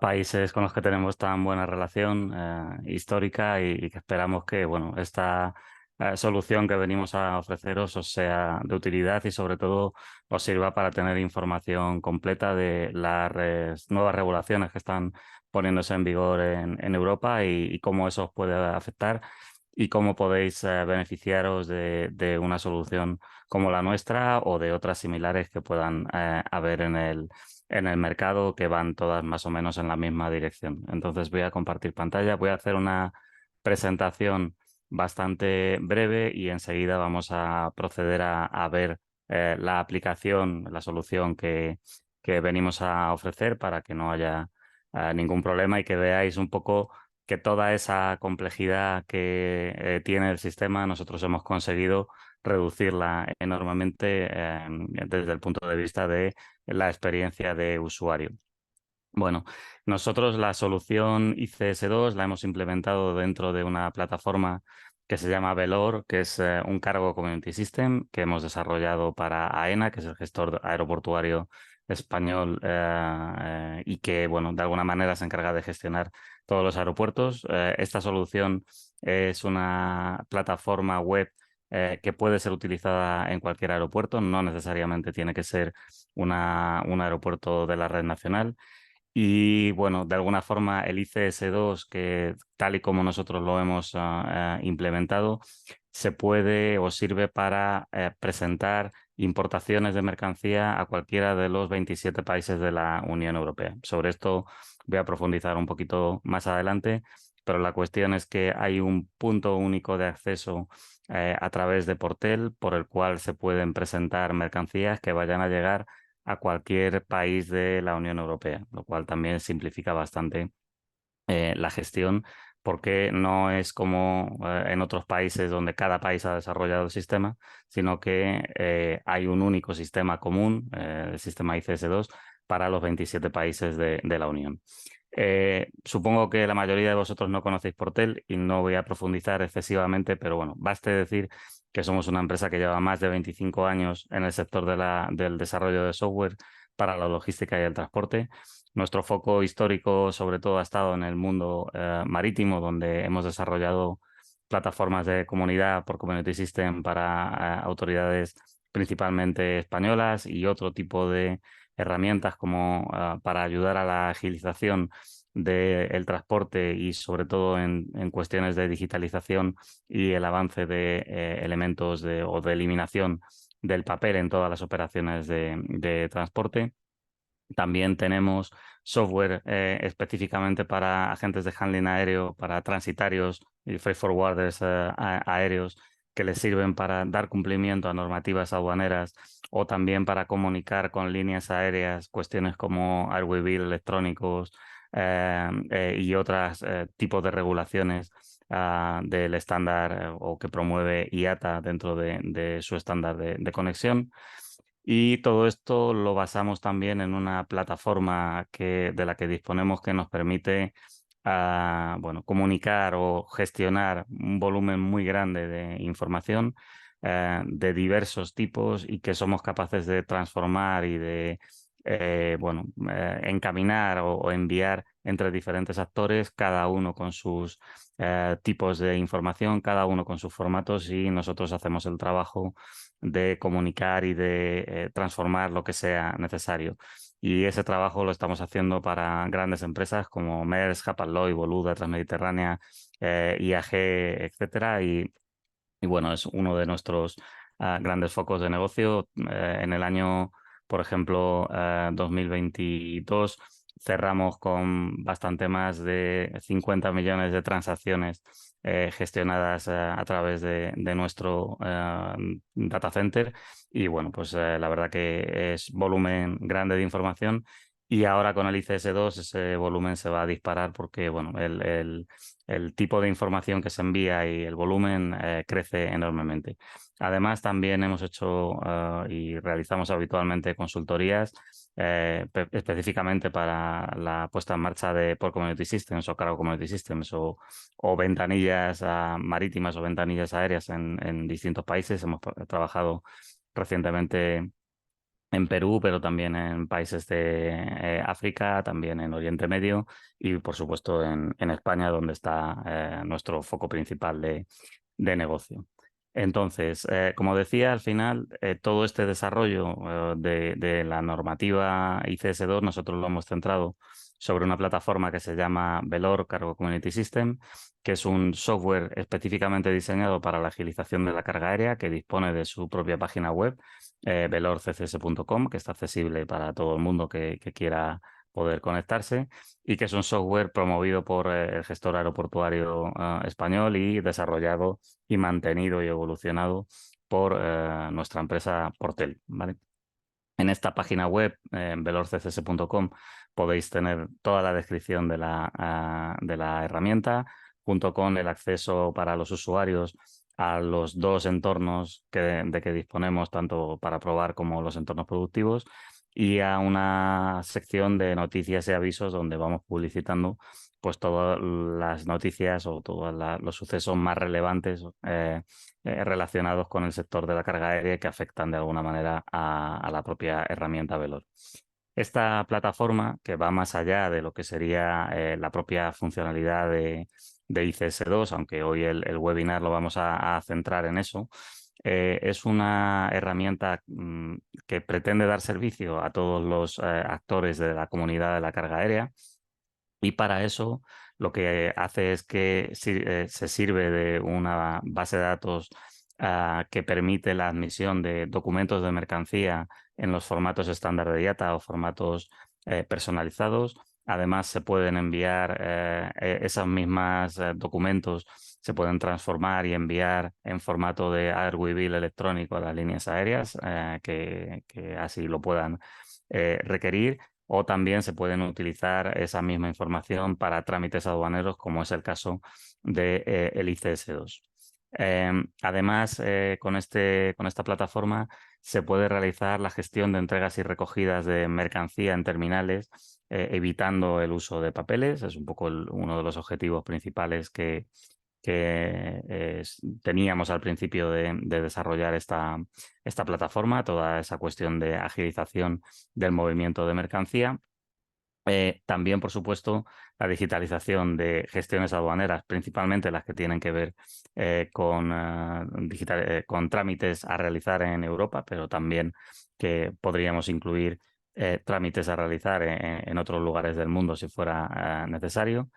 países con los que tenemos tan buena relación histórica, y que esperamos que bueno, esta solución que venimos a ofreceros os sea de utilidad y sobre todo os sirva para tener información completa de las nuevas regulaciones que están poniéndose en vigor en Europa, y cómo eso os puede afectar y cómo podéis beneficiaros de una solución como la nuestra o de otras similares que puedan haber en el mercado, que van todas más o menos en la misma dirección. Entonces voy a compartir pantalla, voy a hacer una presentación bastante breve y enseguida vamos a proceder a ver la aplicación, la solución que venimos a ofrecer para que no haya ningún problema y que veáis un poco que toda esa complejidad que tiene el sistema nosotros hemos conseguido reducirla enormemente desde el punto de vista de la experiencia de usuario. Bueno, nosotros la solución ICS2 la hemos implementado dentro de una plataforma que se llama Velor, que es un cargo community system que hemos desarrollado para AENA, que es el gestor aeroportuario español y que, bueno, de alguna manera se encarga de gestionar todos los aeropuertos. Esta solución es una plataforma web que puede ser utilizada en cualquier aeropuerto, no necesariamente tiene que ser un aeropuerto de la red nacional. Y bueno, de alguna forma el ICS2, que tal y como nosotros lo hemos implementado, se puede o sirve para presentar importaciones de mercancía a cualquiera de los 27 países de la Unión Europea. Sobre esto voy a profundizar un poquito más adelante, pero la cuestión es que hay un punto único de acceso a través de Portel por el cual se pueden presentar mercancías que vayan a llegar a cualquier país de la Unión Europea, lo cual también simplifica bastante la gestión, porque no es como en otros países donde cada país ha desarrollado el sistema, sino que hay un único sistema común, el sistema ICS2, para los 27 países de la Unión. Supongo que la mayoría de vosotros no conocéis Portel y no voy a profundizar excesivamente, pero bueno, baste decir que somos una empresa que lleva más de 25 años en el sector del desarrollo de software para la logística y el transporte. Nuestro foco histórico, sobre todo, ha estado en el mundo marítimo, donde hemos desarrollado plataformas de comunidad por Community System para autoridades principalmente españolas y otro tipo de herramientas como para ayudar a la agilización del transporte y sobre todo en cuestiones de digitalización y el avance de elementos o de eliminación del papel en todas las operaciones de transporte. También tenemos software específicamente para agentes de handling aéreo, para transitarios y freight forwarders aéreos que les sirven para dar cumplimiento a normativas aduaneras o también para comunicar con líneas aéreas cuestiones como airway bill electrónicos y otros tipos de regulaciones del estándar o que promueve IATA dentro de su estándar de conexión. Y todo esto lo basamos también en una plataforma de la que disponemos que nos permite bueno, comunicar o gestionar un volumen muy grande de información de diversos tipos y que somos capaces de transformar y de bueno, encaminar o enviar entre diferentes actores, cada uno con sus tipos de información, cada uno con sus formatos y nosotros hacemos el trabajo de comunicar y de transformar lo que sea necesario. Y ese trabajo lo estamos haciendo para grandes empresas como Maersk, Hapag-Lloyd, Boluda, Transmediterránea, IAG, etcétera. Y bueno, es uno de nuestros grandes focos de negocio. En el año, por ejemplo, 2022, cerramos con bastante más de 50 millones de transacciones gestionadas a través de nuestro data center. Y bueno, pues la verdad que es volumen grande de información. Y ahora con el ICS2 ese volumen se va a disparar porque bueno, el tipo de información que se envía y el volumen crece enormemente. Además, también hemos hecho y realizamos habitualmente consultorías específicamente para la puesta en marcha por Community Systems o Cargo Community Systems o ventanillas marítimas o ventanillas aéreas en distintos países. Hemos trabajado recientemente en Perú, pero también en países de África, también en Oriente Medio y, por supuesto, en España, donde está nuestro foco principal de negocio. Entonces, como decía, al final, todo este desarrollo de la normativa ICS2, nosotros lo hemos centrado sobre una plataforma que se llama Velor Cargo Community System, que es un software específicamente diseñado para la agilización de la carga aérea, que dispone de su propia página web velorccs.com, que está accesible para todo el mundo que quiera poder conectarse, y que es un software promovido por el gestor aeroportuario español y desarrollado y mantenido y evolucionado por nuestra empresa Portel, ¿vale? En esta página web, velorccs.com, podéis tener toda la descripción de la herramienta, junto con el acceso para los usuarios a los dos entornos de que disponemos, tanto para probar como los entornos productivos, y a una sección de noticias y avisos donde vamos publicitando pues todas las noticias o todos los sucesos más relevantes relacionados con el sector de la carga aérea que afectan de alguna manera a la propia herramienta Velor. Esta plataforma, que va más allá de lo que sería la propia funcionalidad de ICS2, aunque hoy el webinar lo vamos a centrar en eso, es una herramienta que pretende dar servicio a todos los actores de la comunidad de la carga aérea, y para eso lo que hace es que se sirve de una base de datos que permite la admisión de documentos de mercancía en los formatos estándar de IATA o formatos personalizados. Además, se pueden enviar esos mismos documentos, se pueden transformar y enviar en formato de Airwaybill electrónico a las líneas aéreas que así lo puedan requerir. O también se pueden utilizar esa misma información para trámites aduaneros, como es el caso de el ICS2. Además, con esta plataforma se puede realizar la gestión de entregas y recogidas de mercancía en terminales, evitando el uso de papeles. Es un poco uno de los objetivos principales que teníamos al principio de desarrollar esta plataforma, toda esa cuestión de agilización del movimiento de mercancía. También, por supuesto, la digitalización de gestiones aduaneras, principalmente las que tienen que ver con trámites a realizar en Europa, pero también que podríamos incluir trámites a realizar en otros lugares del mundo si fuera necesario.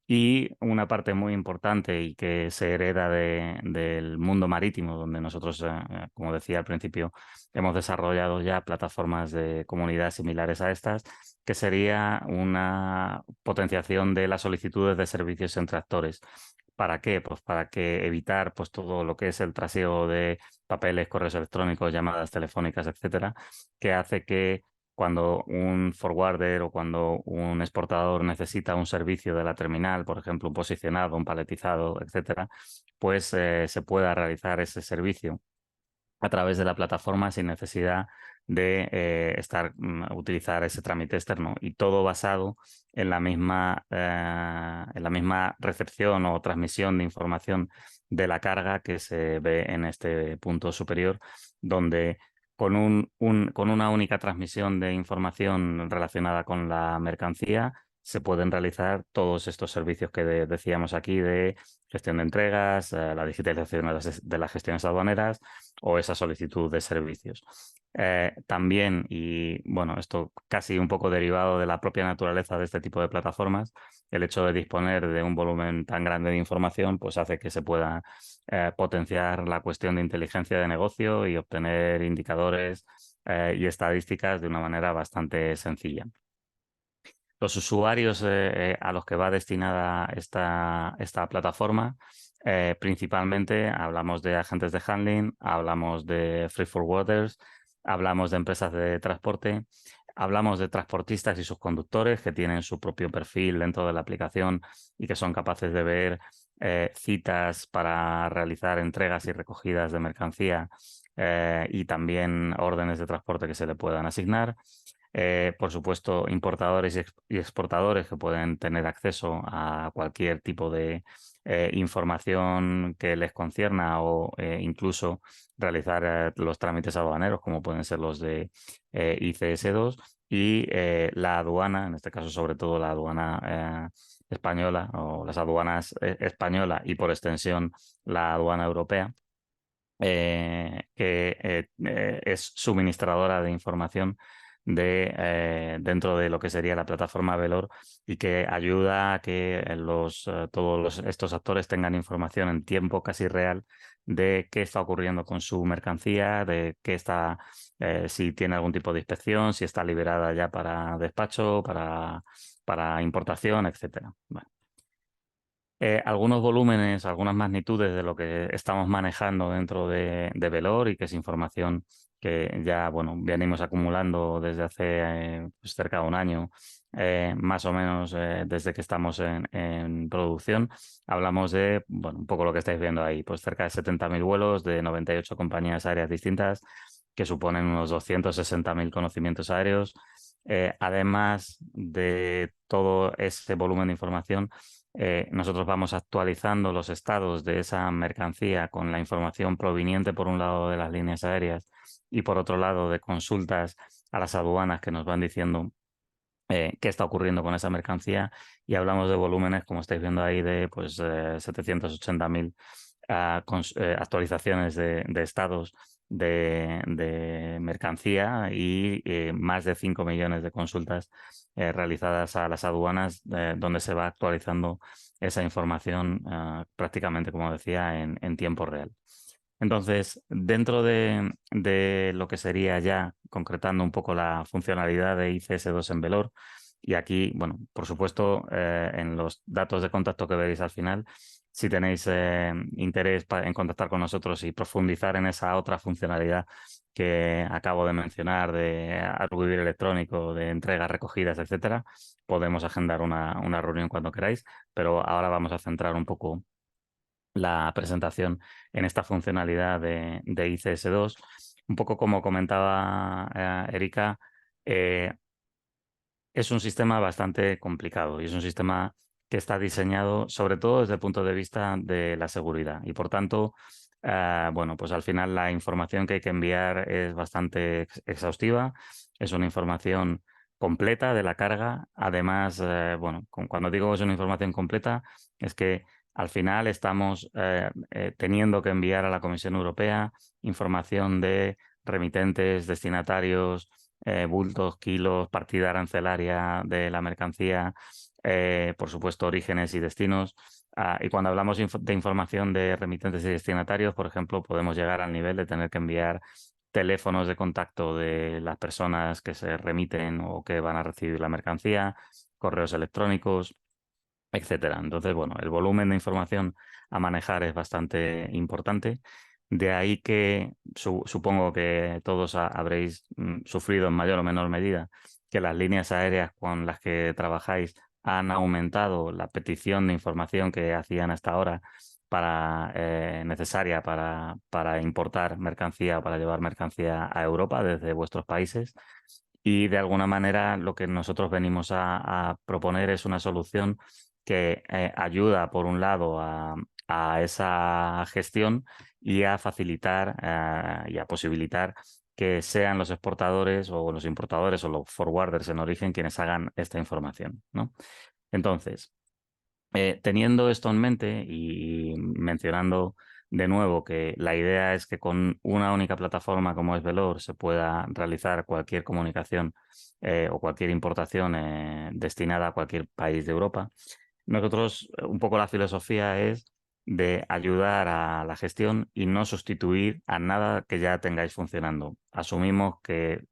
Y una parte muy importante y que se hereda del mundo marítimo, donde nosotros, como decía al principio, hemos desarrollado ya plataformas de comunidad similares a estas, que sería una potenciación de las solicitudes de servicios entre actores. ¿Para qué? Pues para que evitar pues, todo lo que es el trasiego de papeles, correos electrónicos, llamadas telefónicas, etcétera, que hace que cuando un forwarder o cuando un exportador necesita un servicio de la terminal, por ejemplo, un posicionado, un paletizado, etcétera, pues se pueda realizar ese servicio a través de la plataforma sin necesidad de utilizar ese trámite externo, y todo basado en la misma recepción o transmisión de información de la carga que se ve en este punto superior, donde con una única transmisión de información relacionada con la mercancía se pueden realizar todos estos servicios que decíamos aquí de gestión de entregas, la digitalización de las gestiones aduaneras o esa solicitud de servicios. También, y bueno, esto casi un poco derivado de la propia naturaleza de este tipo de plataformas, el hecho de disponer de un volumen tan grande de información pues hace que se pueda potenciar la cuestión de inteligencia de negocio y obtener indicadores y estadísticas de una manera bastante sencilla. Los usuarios a los que va destinada esta plataforma, principalmente hablamos de agentes de handling, hablamos de freight forwarders, hablamos de empresas de transporte, hablamos de transportistas y sus conductores que tienen su propio perfil dentro de la aplicación y que son capaces de ver citas para realizar entregas y recogidas de mercancía y también órdenes de transporte que se le puedan asignar. Por supuesto, importadores y exportadores que pueden tener acceso a cualquier tipo de información que les concierna o incluso realizar los trámites aduaneros, como pueden ser los de ICS2, y la aduana, en este caso sobre todo la aduana española o las aduanas española y por extensión la aduana europea, que es suministradora de información dentro de lo que sería la plataforma Velor, y que ayuda a que todos estos actores tengan información en tiempo casi real de qué está ocurriendo con su mercancía, de qué está, si tiene algún tipo de inspección, si está liberada ya para despacho, para importación, etcétera. Bueno. Algunos volúmenes, algunas magnitudes de lo que estamos manejando dentro de Velor, y que es información que ya, bueno, venimos acumulando desde hace pues cerca de un año, más o menos desde que estamos en producción. Hablamos de, bueno, un poco lo que estáis viendo ahí, pues cerca de 70.000 vuelos de 98 compañías aéreas distintas, que suponen unos 260.000 conocimientos aéreos. Además de todo ese volumen de información, nosotros vamos actualizando los estados de esa mercancía con la información proveniente, por un lado, de las líneas aéreas y, por otro lado, de consultas a las aduanas que nos van diciendo qué está ocurriendo con esa mercancía, y hablamos de volúmenes, como estáis viendo ahí, de pues 780.000 actualizaciones de estados de mercancía, y más de 5 millones de consultas realizadas a las aduanas, donde se va actualizando esa información prácticamente, como decía, en tiempo real. Entonces, dentro de lo que sería ya, concretando un poco la funcionalidad de ICS2 en Velor, y aquí, bueno, por supuesto, en los datos de contacto que veréis al final, si tenéis interés en contactar con nosotros y profundizar en esa otra funcionalidad que acabo de mencionar, de arguido electrónico, de entregas recogidas, etcétera, podemos agendar una reunión cuando queráis, pero ahora vamos a centrar un poco la presentación en esta funcionalidad de ICS2. Un poco como comentaba Erika, es un sistema bastante complicado, y es un sistema que está diseñado sobre todo desde el punto de vista de la seguridad, y por tanto, bueno, pues al final la información que hay que enviar es bastante exhaustiva, es una información completa de la carga. Además, bueno, cuando digo que es una información completa, es que al final estamos teniendo que enviar a la Comisión Europea información de remitentes, destinatarios, bultos, kilos, partida arancelaria de la mercancía, por supuesto, orígenes y destinos. Y cuando hablamos de información de remitentes y destinatarios, por ejemplo, podemos llegar al nivel de tener que enviar teléfonos de contacto de las personas que se remiten o que van a recibir la mercancía, correos electrónicos, etcétera. Entonces, bueno, el volumen de información a manejar es bastante importante. De ahí que supongo que todos habréis sufrido en mayor o menor medida que las líneas aéreas con las que trabajáis han aumentado la petición de información que hacían hasta ahora necesaria para importar mercancía o para llevar mercancía a Europa desde vuestros países. Y de alguna manera lo que nosotros venimos a proponer es una solución que ayuda, por un lado, a esa gestión, y a facilitar y a posibilitar que sean los exportadores o los importadores o los forwarders en origen quienes hagan esta información, ¿no? Entonces, teniendo esto en mente y mencionando de nuevo que la idea es que con una única plataforma como es Velor se pueda realizar cualquier comunicación o cualquier importación destinada a cualquier país de Europa, nosotros un poco la filosofía es de ayudar a la gestión y no sustituir a nada que ya tengáis funcionando. Asumimos que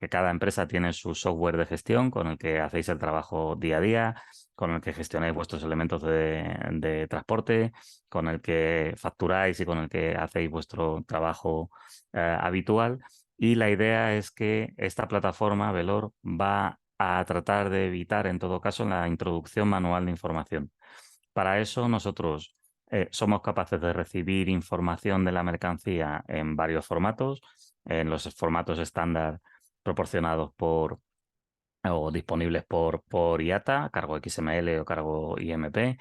que cada empresa tiene su software de gestión con el que hacéis el trabajo día a día, con el que gestionáis vuestros elementos de transporte, con el que facturáis y con el que hacéis vuestro trabajo habitual. Y la idea es que esta plataforma, Velor, va a tratar de evitar, en todo caso, la introducción manual de información. Para eso, nosotros somos capaces de recibir información de la mercancía en varios formatos, en los formatos estándar proporcionados o disponibles por IATA, cargo XML o cargo IMP.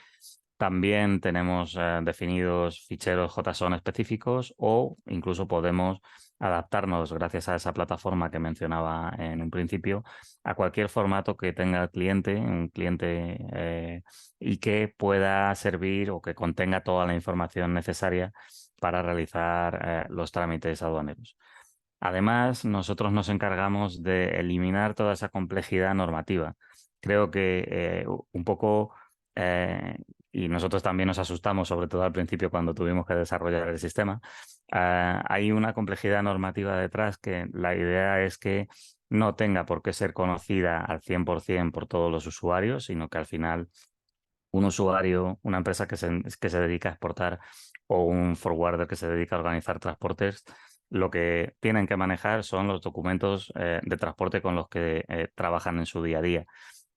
También tenemos definidos ficheros JSON específicos, o incluso podemos adaptarnos, gracias a esa plataforma que mencionaba en un principio, a cualquier formato que tenga el cliente, un cliente y que pueda servir o que contenga toda la información necesaria para realizar los trámites aduaneros. Además, nosotros nos encargamos de eliminar toda esa complejidad normativa. Creo que un poco y nosotros también nos asustamos, sobre todo al principio cuando tuvimos que desarrollar el sistema, hay una complejidad normativa detrás que la idea es que no tenga por qué ser conocida al 100% por todos los usuarios, sino que al final un usuario, una empresa que se dedica a exportar o un forwarder que se dedica a organizar transportes, lo que tienen que manejar son los documentos de transporte con los que trabajan en su día a día.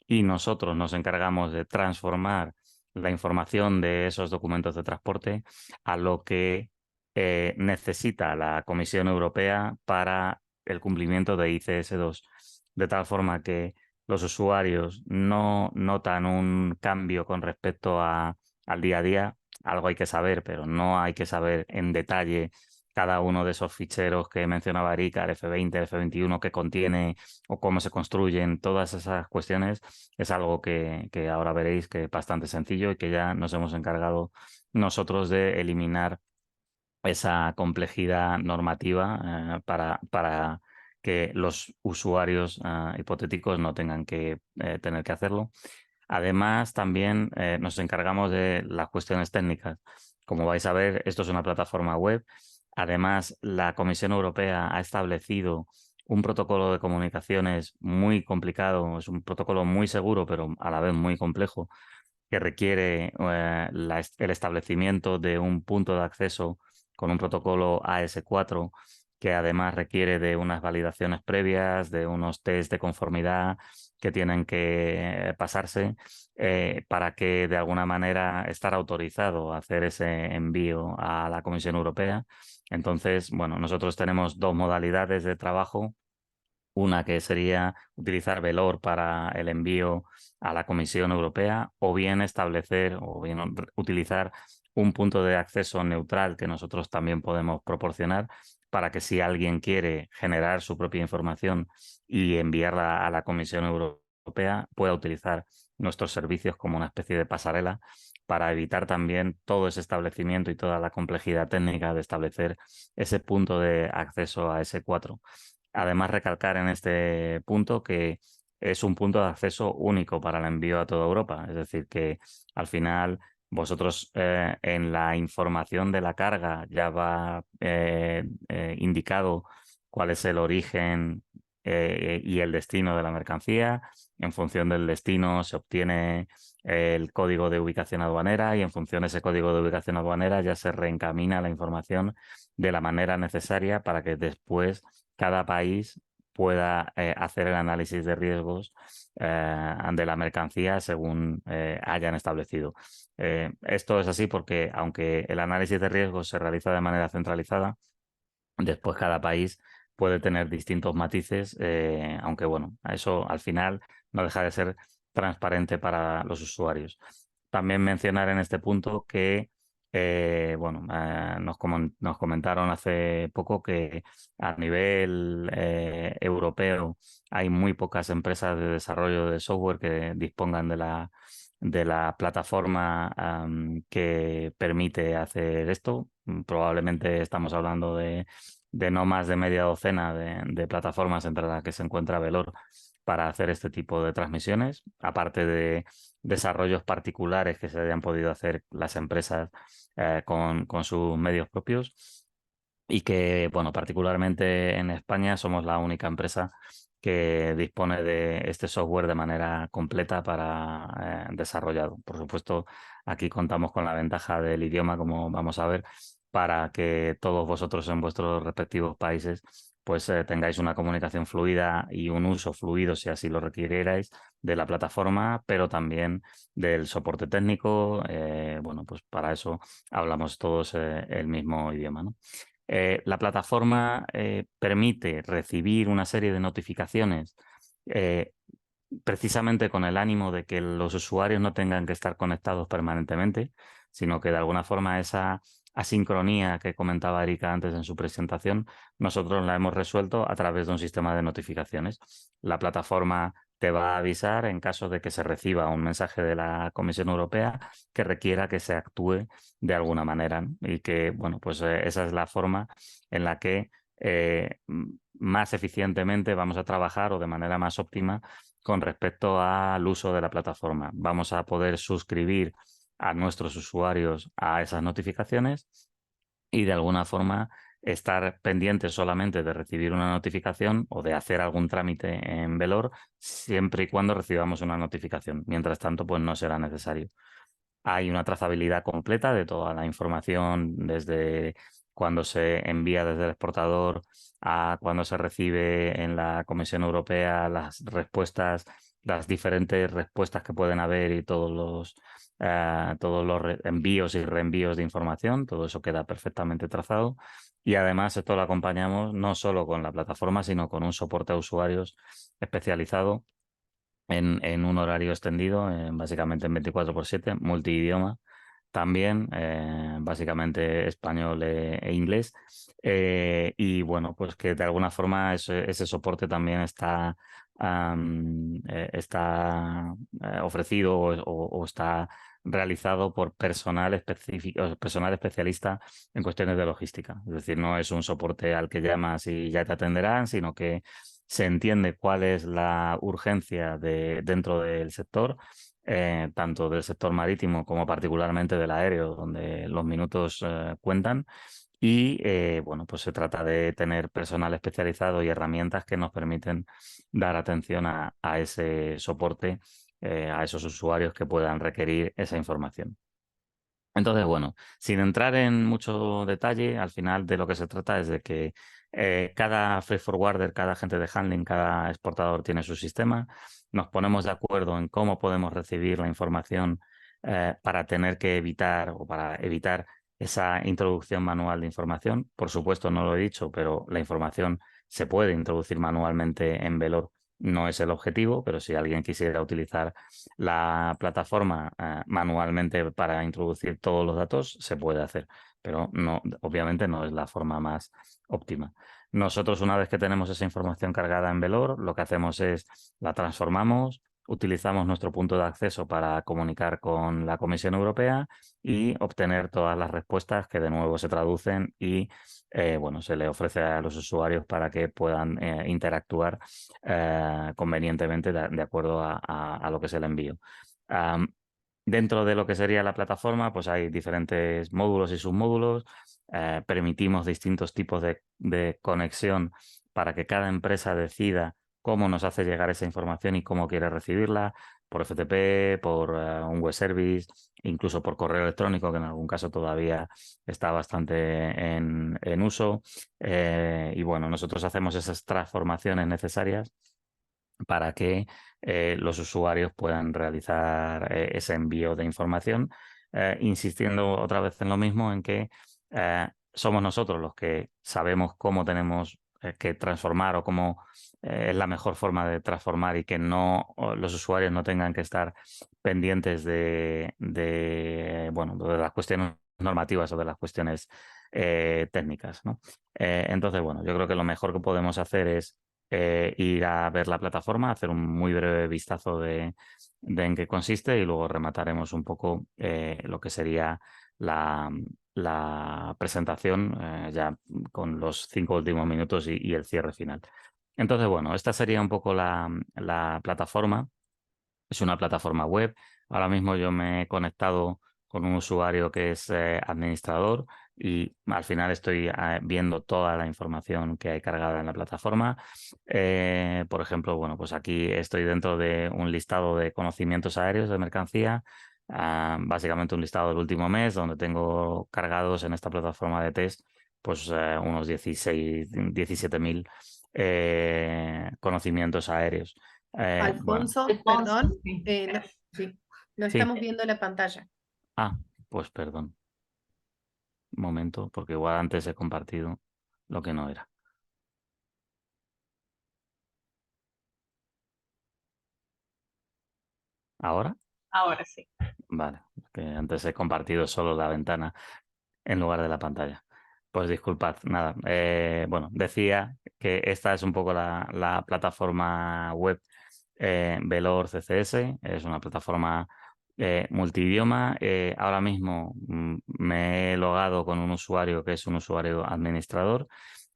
Y nosotros nos encargamos de transformar la información de esos documentos de transporte a lo que necesita la Comisión Europea para el cumplimiento de ICS2, de tal forma que los usuarios no notan un cambio con respecto al día a día. Algo hay que saber, pero no hay que saber en detalle cada uno de esos ficheros que mencionaba Erika, el F20, el F21, que contiene o cómo se construyen, todas esas cuestiones. Es algo que ahora veréis que es bastante sencillo y que ya nos hemos encargado nosotros de eliminar esa complejidad normativa para que los usuarios hipotéticos no tengan que tener que hacerlo. Además, también nos encargamos de las cuestiones técnicas. Como vais a ver, esto es una plataforma web. Además, la Comisión Europea ha establecido un protocolo de comunicaciones muy complicado, es un protocolo muy seguro, pero a la vez muy complejo, que requiere el establecimiento de un punto de acceso con un protocolo AS4, que además requiere de unas validaciones previas, de unos test de conformidad que tienen que pasarse para que de alguna manera estar autorizado a hacer ese envío a la Comisión Europea. Entonces, bueno, nosotros tenemos dos modalidades de trabajo. Una que sería utilizar Velor para el envío a la Comisión Europea, o bien establecer o bien utilizar un punto de acceso neutral que nosotros también podemos proporcionar para que si alguien quiere generar su propia información y enviarla a la Comisión Europea, pueda utilizar nuestros servicios como una especie de pasarela para evitar también todo ese establecimiento y toda la complejidad técnica de establecer ese punto de acceso a S4. Además, recalcar en este punto que es un punto de acceso único para el envío a toda Europa. Es decir, que al final vosotros en la información de la carga ya va indicado cuál es el origen y el destino de la mercancía. En función del destino se obtiene el código de ubicación aduanera y en función de ese código de ubicación aduanera ya se reencamina la información de la manera necesaria para que después cada país pueda hacer el análisis de riesgos de la mercancía según hayan establecido. Esto es así porque aunque el análisis de riesgos se realiza de manera centralizada, después cada país puede tener distintos matices, aunque bueno, eso al final no deja de ser transparente para los usuarios. También mencionar en este punto que nos comentaron hace poco que a nivel europeo hay muy pocas empresas de desarrollo de software que dispongan de la plataforma que permite hacer esto. Probablemente estamos hablando de no más de media docena de plataformas entre las que se encuentra Velor para hacer este tipo de transmisiones, aparte de desarrollos particulares que se hayan podido hacer las empresas con sus medios propios y que, bueno, particularmente en España somos la única empresa que dispone de este software de manera completa para desarrollado. Por supuesto, aquí contamos con la ventaja del idioma, como vamos a ver, para que todos vosotros en vuestros respectivos países pues tengáis una comunicación fluida y un uso fluido, si así lo requirierais, de la plataforma, pero también del soporte técnico. Bueno, pues para eso hablamos todos el mismo idioma, ¿no? La plataforma permite recibir una serie de notificaciones eh, precisamente con el ánimo de que los usuarios no tengan que estar conectados permanentemente, sino que de alguna forma esa asincronía que comentaba Erika antes en su presentación, nosotros la hemos resuelto a través de un sistema de notificaciones. La plataforma te va a avisar en caso de que se reciba un mensaje de la Comisión Europea que requiera que se actúe de alguna manera, ¿no? Y que, bueno, pues esa es la forma en la que más eficientemente vamos a trabajar o de manera más óptima con respecto al uso de la plataforma. Vamos a poder suscribir a nuestros usuarios a esas notificaciones y de alguna forma estar pendientes solamente de recibir una notificación o de hacer algún trámite en Velor siempre y cuando recibamos una notificación. Mientras tanto, pues no será necesario. Hay una trazabilidad completa de toda la información, desde cuando se envía desde el exportador a cuando se recibe en la Comisión Europea, las respuestas, las diferentes respuestas que pueden haber y todos los envíos y reenvíos de información. Todo eso queda perfectamente trazado. Y además esto lo acompañamos no solo con la plataforma, sino con un soporte a usuarios especializado en un horario extendido, básicamente en 24/7, multidioma también, básicamente español e inglés. Y bueno, pues que de alguna forma ese soporte también está ofrecido o está realizado por personal específico, personal especialista en cuestiones de logística. Es decir, no es un soporte al que llamas y ya te atenderán, sino que se entiende cuál es la urgencia dentro del sector, tanto del sector marítimo como particularmente del aéreo, donde los minutos cuentan. Y bueno, pues se trata de tener personal especializado y herramientas que nos permiten dar atención a ese soporte, a esos usuarios que puedan requerir esa información. Entonces, bueno, sin entrar en mucho detalle, al final de lo que se trata es de que cada freight forwarder, cada agente de handling, cada exportador tiene su sistema. Nos ponemos de acuerdo en cómo podemos recibir la información para tener que evitar o para evitar esa introducción manual de información. Por supuesto, no lo he dicho, pero la información se puede introducir manualmente en Velor. No es el objetivo, pero si alguien quisiera utilizar la plataforma manualmente para introducir todos los datos, se puede hacer, pero no, obviamente no es la forma más óptima. Nosotros, una vez que tenemos esa información cargada en Velor, lo que hacemos es la transformamos, utilizamos nuestro punto de acceso para comunicar con la Comisión Europea y obtener todas las respuestas que de nuevo se traducen y bueno, se le ofrece a los usuarios para que puedan interactuar convenientemente de acuerdo a lo que es el envío. Dentro de lo que sería la plataforma, pues hay diferentes módulos y submódulos. Permitimos distintos tipos de conexión para que cada empresa decida cómo nos hace llegar esa información y cómo quiere recibirla, por FTP, por un web service, incluso por correo electrónico, que en algún caso todavía está bastante en uso. Y bueno, nosotros hacemos esas transformaciones necesarias para que los usuarios puedan realizar ese envío de información, insistiendo otra vez en lo mismo, en que somos nosotros los que sabemos cómo tenemos que transformar o cómo es la mejor forma de transformar y que los usuarios no tengan que estar pendientes bueno, de las cuestiones normativas o de las cuestiones técnicas, ¿no? Entonces, bueno, yo creo que lo mejor que podemos hacer es ir a ver la plataforma, hacer un muy breve vistazo de en qué consiste y luego remataremos un poco lo que sería la presentación ya con los 5 últimos minutos y el cierre final. Entonces, bueno, esta sería un poco la plataforma. Es una plataforma web. Ahora mismo yo me he conectado con un usuario que es administrador y al final estoy viendo toda la información que hay cargada en la plataforma. Por ejemplo, bueno, pues aquí estoy dentro de un listado de conocimientos aéreos de mercancía, básicamente un listado del último mes donde tengo cargados en esta plataforma de test pues unos 17.000 conocimientos aéreos. Bueno, Alfonso, Alfonso, perdón, sí. no, sí, no sí. estamos viendo la pantalla. Pues perdón. Un momento, porque igual antes he compartido lo que no era. ¿Ahora? Ahora sí. Vale, que antes he compartido solo la ventana en lugar de la pantalla. Pues disculpad, nada. Bueno, decía que esta es un poco la plataforma web Velor CCS. Es una plataforma multidioma. Ahora mismo me he logado con un usuario que es un usuario administrador.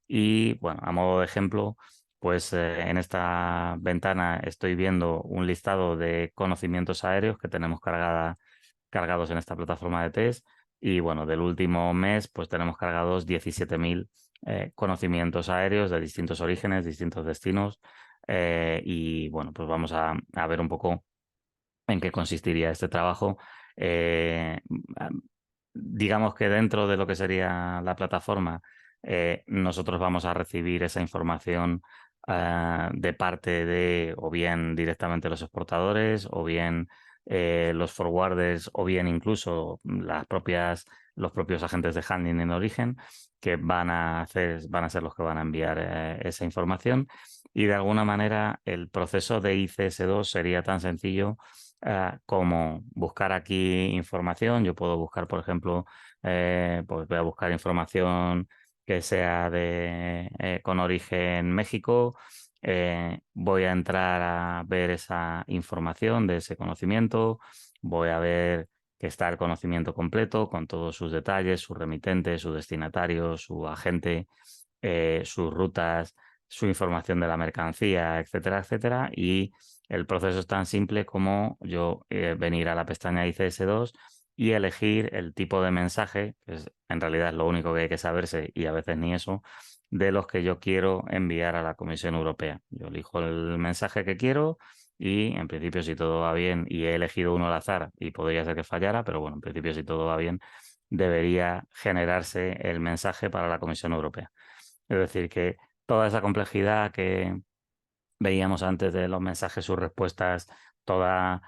Y bueno, a modo de ejemplo, pues en esta ventana estoy viendo un listado de conocimientos aéreos que tenemos cargada cargados en esta plataforma de test. Y bueno, del último mes, pues tenemos cargados 17.000 conocimientos aéreos de distintos orígenes, distintos destinos. Y bueno, pues vamos a ver un poco en qué consistiría este trabajo. Digamos que dentro de lo que sería la plataforma, nosotros vamos a recibir esa información de parte de o bien directamente los exportadores, o bien los forwarders, o bien incluso los propios agentes de handling en origen, que van a ser los que van a enviar esa información. Y de alguna manera el proceso de ICS2 sería tan sencillo como buscar aquí información. Yo puedo buscar, por ejemplo, pues voy a buscar información que sea con origen México. Voy a entrar a ver esa información de ese conocimiento. Voy a ver que está el conocimiento completo con todos sus detalles, su remitente, su destinatario, su agente, sus rutas, su información de la mercancía, etcétera, etcétera. Y el proceso es tan simple como yo venir a la pestaña ICS2 y elegir el tipo de mensaje, que en realidad es lo único que hay que saberse, y a veces ni eso, de los que yo quiero enviar a la Comisión Europea. Yo elijo el mensaje que quiero y en principio, si todo va bien, y he elegido uno al azar y podría ser que fallara, pero bueno, en principio, si todo va bien, debería generarse el mensaje para la Comisión Europea. Es decir, que toda esa complejidad que veíamos antes de los mensajes, sus respuestas, todo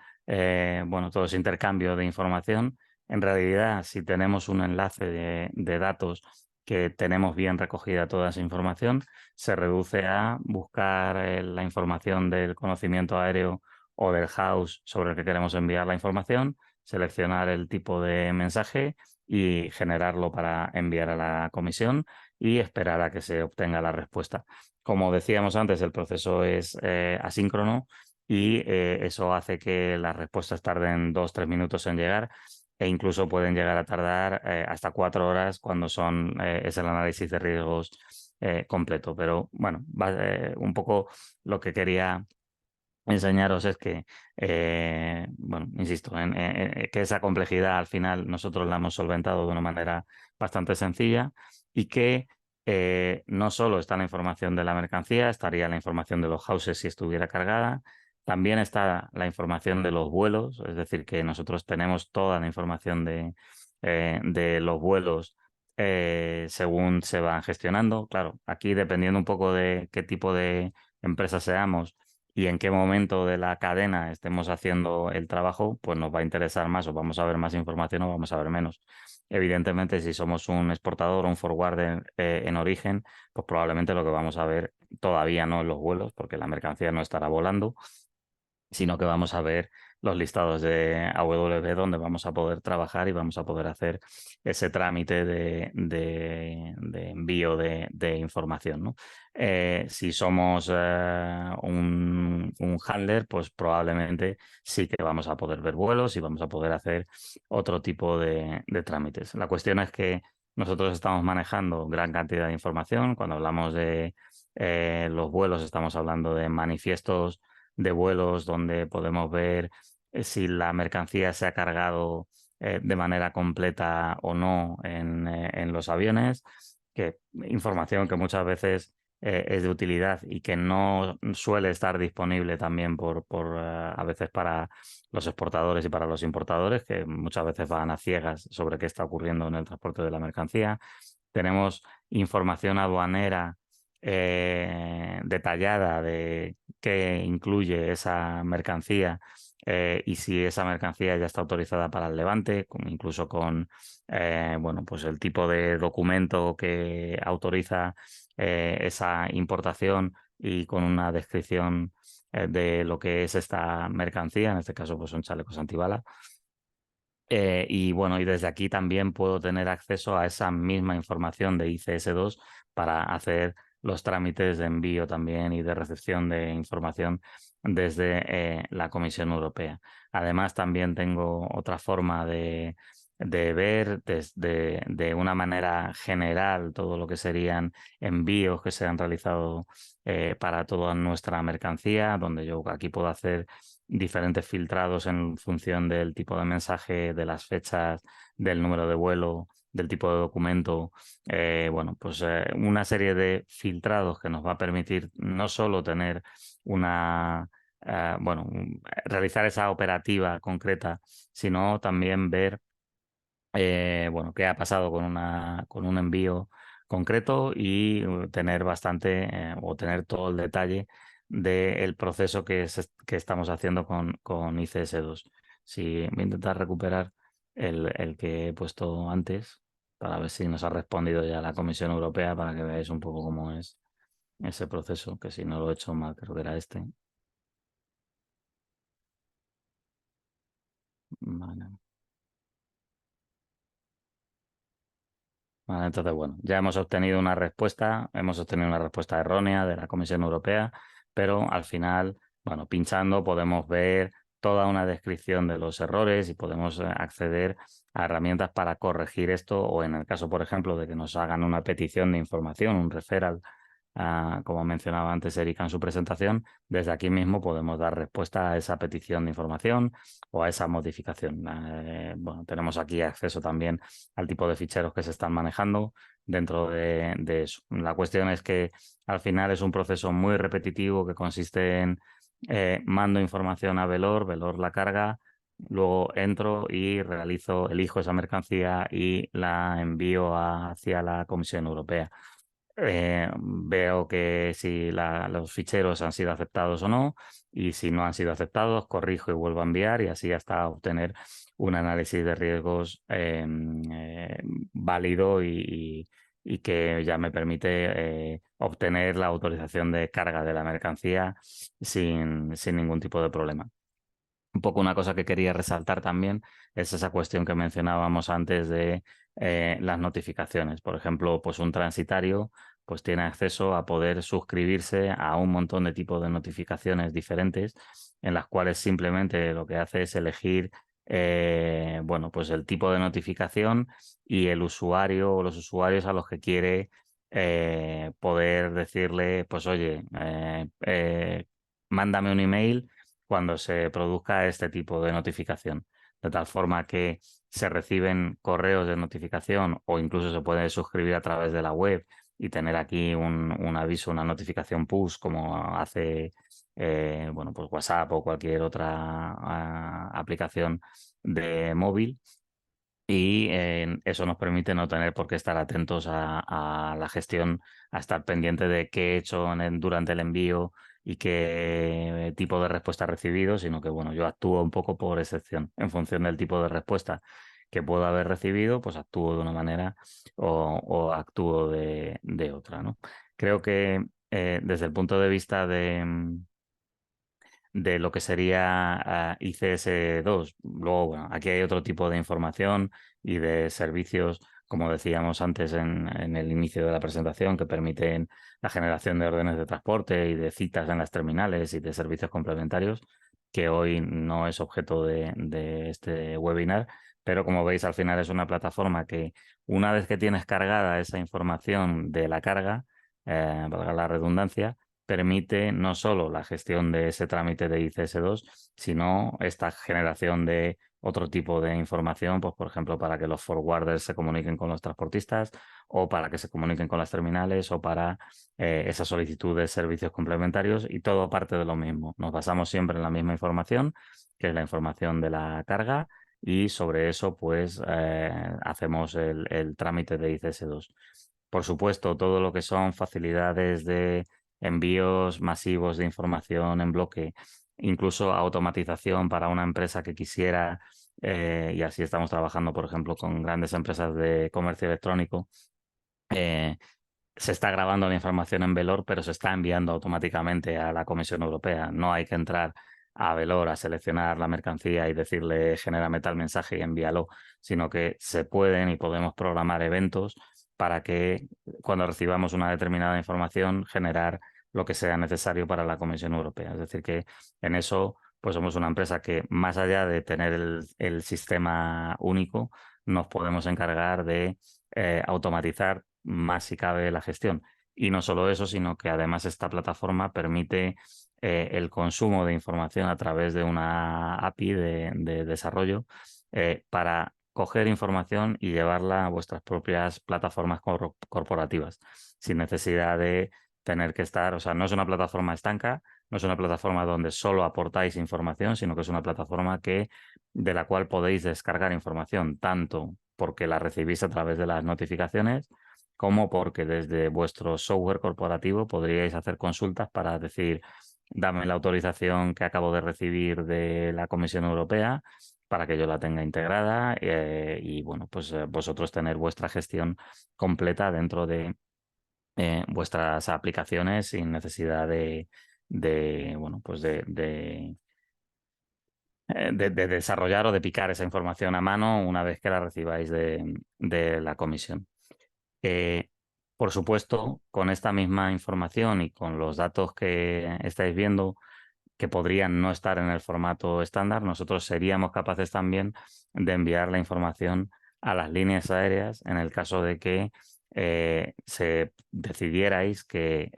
ese intercambio de información, en realidad, si tenemos un enlace de datos que tenemos bien recogida toda esa información, se reduce a buscar la información del conocimiento aéreo o del house sobre el que queremos enviar la información, seleccionar el tipo de mensaje y generarlo para enviar a la comisión y esperar a que se obtenga la respuesta. Como decíamos antes, el proceso es asíncrono y eso hace que las respuestas tarden 2-3 minutos en llegar, e incluso pueden llegar a tardar hasta 4 horas cuando es el análisis de riesgos completo. Pero bueno, un poco lo que quería enseñaros es que, bueno, insisto, que esa complejidad al final nosotros la hemos solventado de una manera bastante sencilla, y que no solo está la información de la mercancía, estaría la información de los houses si estuviera cargada, también está la información de los vuelos, es decir, que nosotros tenemos toda la información de los vuelos según se van gestionando. Claro, aquí dependiendo un poco de qué tipo de empresa seamos y en qué momento de la cadena estemos haciendo el trabajo, pues nos va a interesar más, o vamos a ver más información o vamos a ver menos. Evidentemente, si somos un exportador o un forwarder en origen, pues probablemente lo que vamos a ver todavía no en los vuelos, porque la mercancía no estará volando, sino que vamos a ver los listados de AWB donde vamos a poder trabajar y vamos a poder hacer ese trámite de envío de información, ¿no? Si somos un handler, pues probablemente sí que vamos a poder ver vuelos y vamos a poder hacer otro tipo de trámites. La cuestión es que nosotros estamos manejando gran cantidad de información. Cuando hablamos de los vuelos, estamos hablando de manifiestos de vuelos donde podemos ver si la mercancía se ha cargado de manera completa o no en los aviones, información que muchas veces es de utilidad y que no suele estar disponible también a veces para los exportadores y para los importadores, que muchas veces van a ciegas sobre qué está ocurriendo en el transporte de la mercancía. Tenemos información aduanera detallada de qué incluye esa mercancía y si esa mercancía ya está autorizada para el levante, incluso con bueno, pues el tipo de documento que autoriza esa importación, y con una descripción de lo que es esta mercancía. En este caso, pues son chalecos antibala. Y bueno, y desde aquí también puedo tener acceso a esa misma información de ICS2 para hacer los trámites de envío también y de recepción de información desde la Comisión Europea. Además, también tengo otra forma de ver de una manera general todo lo que serían envíos que se han realizado para toda nuestra mercancía, donde yo aquí puedo hacer diferentes filtrados en función del tipo de mensaje, de las fechas, del número de vuelo, del tipo de documento. Bueno, pues una serie de filtrados que nos va a permitir no solo tener realizar esa operativa concreta, sino también ver bueno, qué ha pasado con un envío concreto y tener o tener todo el detalle del proceso que estamos haciendo con ICS2. Sí, voy a intentar recuperar el que he puesto antes para ver si nos ha respondido ya la Comisión Europea, para que veáis un poco cómo es ese proceso, que si no lo he hecho mal, creo que era este. Vale. Vale, entonces, bueno, ya hemos obtenido una respuesta errónea de la Comisión Europea, pero al final, bueno, pinchando podemos ver toda una descripción de los errores y podemos acceder a herramientas para corregir esto, o en el caso, por ejemplo, de que nos hagan una petición de información, un referral, como mencionaba antes Erika en su presentación, desde aquí mismo podemos dar respuesta a esa petición de información o a esa modificación. Bueno, tenemos aquí acceso también al tipo de ficheros que se están manejando dentro de eso. La cuestión es que al final es un proceso muy repetitivo que consiste en mando información a Velor, Velor la carga, luego entro y elijo esa mercancía y la envío hacia la Comisión Europea. Veo que si los ficheros han sido aceptados o no, y si no han sido aceptados, corrijo y vuelvo a enviar, y así hasta obtener un análisis de riesgos válido y que ya me permite obtener la autorización de carga de la mercancía sin ningún tipo de problema. Un poco una cosa que quería resaltar también es esa cuestión que mencionábamos antes de las notificaciones. Por ejemplo, pues un transitario pues tiene acceso a poder suscribirse a un montón de tipos de notificaciones diferentes, en las cuales simplemente lo que hace es elegir bueno, pues el tipo de notificación y el usuario o los usuarios a los que quiere poder decirle, pues oye, mándame un email cuando se produzca este tipo de notificación, de tal forma que se reciben correos de notificación o incluso se puede suscribir a través de la web y tener aquí un aviso, una notificación push, como hace bueno, pues WhatsApp o cualquier otra aplicación de móvil. Y eso nos permite no tener por qué estar atentos a la gestión, a estar pendiente de qué he hecho durante el envío y qué tipo de respuesta he recibido, sino que bueno, yo actúo un poco por excepción. En función del tipo de respuesta que puedo haber recibido, pues actúo de una manera o actúo de otra, ¿no? Creo que desde el punto de vista de lo que sería ICS2. Luego, bueno, aquí hay otro tipo de información y de servicios, como decíamos antes en el inicio de la presentación, que permiten la generación de órdenes de transporte y de citas en las terminales y de servicios complementarios, que hoy no es objeto de este webinar. Pero como veis, al final es una plataforma que una vez que tienes cargada esa información de la carga, valga la redundancia, permite no solo la gestión de ese trámite de ICS2, sino esta generación de otro tipo de información, pues por ejemplo, para que los forwarders se comuniquen con los transportistas o para que se comuniquen con las terminales o para esa solicitud de servicios complementarios, y todo parte de lo mismo. Nos basamos siempre en la misma información, que es la información de la carga, y sobre eso pues hacemos el trámite de ICS2. Por supuesto, todo lo que son facilidades de envíos masivos de información en bloque, incluso automatización para una empresa que quisiera, y así estamos trabajando, por ejemplo, con grandes empresas de comercio electrónico. Se está grabando la información en Velor, pero se está enviando automáticamente a la Comisión Europea. No hay que entrar a Velor a seleccionar la mercancía y decirle genérame tal mensaje y envíalo, sino que se pueden y podemos programar eventos para que cuando recibamos una determinada información generar lo que sea necesario para la Comisión Europea. Es decir, que en eso pues somos una empresa que, más allá de tener el sistema único, nos podemos encargar de automatizar más si cabe la gestión. Y no solo eso, sino que además esta plataforma permite el consumo de información a través de una API de desarrollo para coger información y llevarla a vuestras propias plataformas corporativas, sin necesidad de tener que estar, o sea, no es una plataforma estanca, no es una plataforma donde solo aportáis información, sino que es una plataforma de la cual podéis descargar información, tanto porque la recibís a través de las notificaciones, como porque desde vuestro software corporativo podríais hacer consultas para decir, dame la autorización que acabo de recibir de la Comisión Europea para que yo la tenga integrada y bueno, pues vosotros tener vuestra gestión completa dentro de vuestras aplicaciones sin necesidad bueno, pues de desarrollar o de picar esa información a mano una vez que la recibáis de la comisión. Por supuesto, con esta misma información y con los datos que estáis viendo, que podrían no estar en el formato estándar, nosotros seríamos capaces también de enviar la información a las líneas aéreas en el caso de que se decidierais que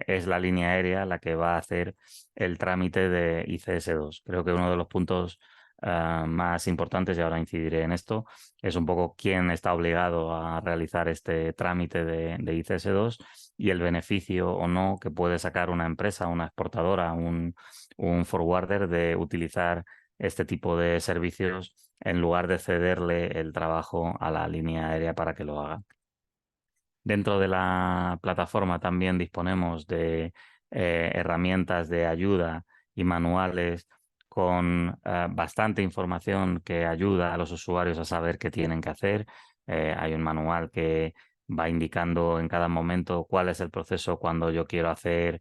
es la línea aérea la que va a hacer el trámite de ICS2. Creo que uno de los puntos más importantes, y ahora incidiré en esto, es un poco quién está obligado a realizar este trámite de ICS2 y el beneficio o no que puede sacar una empresa, una exportadora, un forwarder de utilizar este tipo de servicios en lugar de cederle el trabajo a la línea aérea para que lo haga. Dentro de la plataforma también disponemos de herramientas de ayuda y manuales con bastante información que ayuda a los usuarios a saber qué tienen que hacer. Hay un manual que va indicando en cada momento cuál es el proceso cuando yo quiero hacer,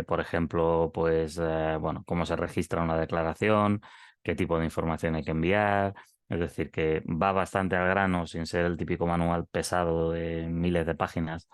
por ejemplo, pues, bueno, cómo se registra una declaración, qué tipo de información hay que enviar. Es decir, que va bastante al grano sin ser el típico manual pesado de miles de páginas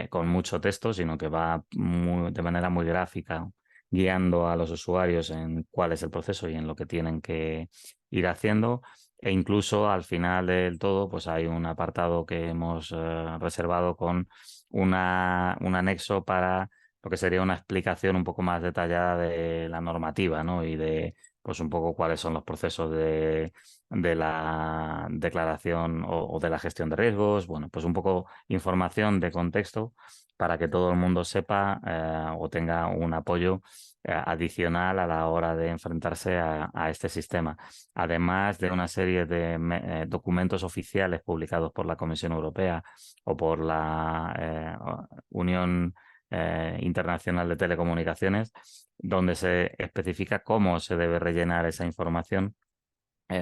con mucho texto, sino que va de manera muy gráfica guiando a los usuarios en cuál es el proceso y en lo que tienen que ir haciendo. E incluso al final del todo, pues hay un apartado que hemos reservado con un anexo para lo que sería una explicación un poco más detallada de la normativa, ¿no? Y de pues un poco cuáles son los procesos de la declaración o de la gestión de riesgos, bueno, pues un poco información de contexto para que todo el mundo sepa o tenga un apoyo adicional a la hora de enfrentarse a este sistema. Además de una serie de documentos oficiales publicados por la Comisión Europea o por la Unión Internacional de Telecomunicaciones, donde se especifica cómo se debe rellenar esa información,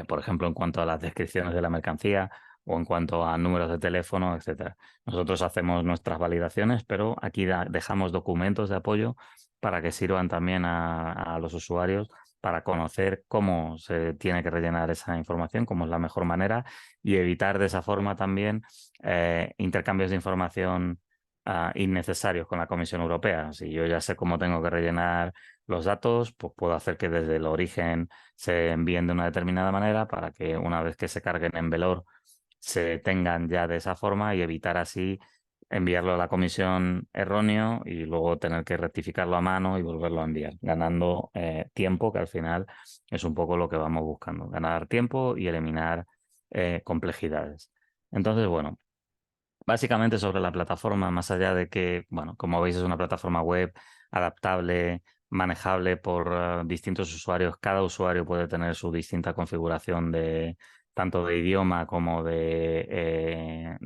por ejemplo, en cuanto a las descripciones de la mercancía o en cuanto a números de teléfono, etcétera. Nosotros hacemos nuestras validaciones, pero aquí dejamos documentos de apoyo para que sirvan también a los usuarios para conocer cómo se tiene que rellenar esa información, cómo es la mejor manera y evitar de esa forma también intercambios de información innecesarios con la Comisión Europea. Si yo ya sé cómo tengo que rellenar los datos, pues puedo hacer que desde el origen se envíen de una determinada manera para que una vez que se carguen en Velor se tengan ya de esa forma y evitar así enviarlo a la comisión erróneo y luego tener que rectificarlo a mano y volverlo a enviar, ganando tiempo, que al final es un poco lo que vamos buscando, ganar tiempo y eliminar complejidades. Entonces, bueno, básicamente sobre la plataforma, más allá de que, bueno, como veis es una plataforma web adaptable, manejable por distintos usuarios. Cada usuario puede tener su distinta configuración de tanto de idioma como de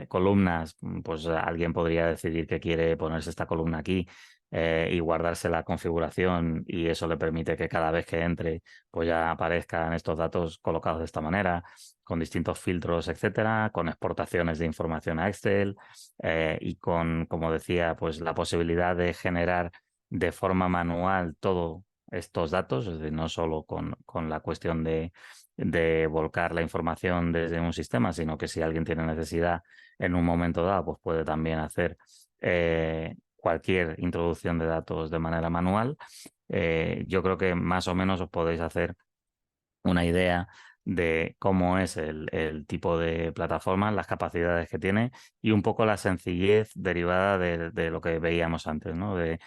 columnas. Pues alguien podría decidir que quiere ponerse esta columna aquí y guardarse la configuración y eso le permite que cada vez que entre pues ya aparezcan estos datos colocados de esta manera, con distintos filtros, etcétera, con exportaciones de información a Excel y con, como decía, pues la posibilidad de generar de forma manual todos estos datos, es decir, no solo con la cuestión de volcar la información desde un sistema, sino que si alguien tiene necesidad en un momento dado, pues puede también hacer cualquier introducción de datos de manera manual. Yo creo que más o menos os podéis hacer una idea de cómo es el tipo de plataforma, las capacidades que tiene y un poco la sencillez derivada de lo que veíamos antes, ¿no? De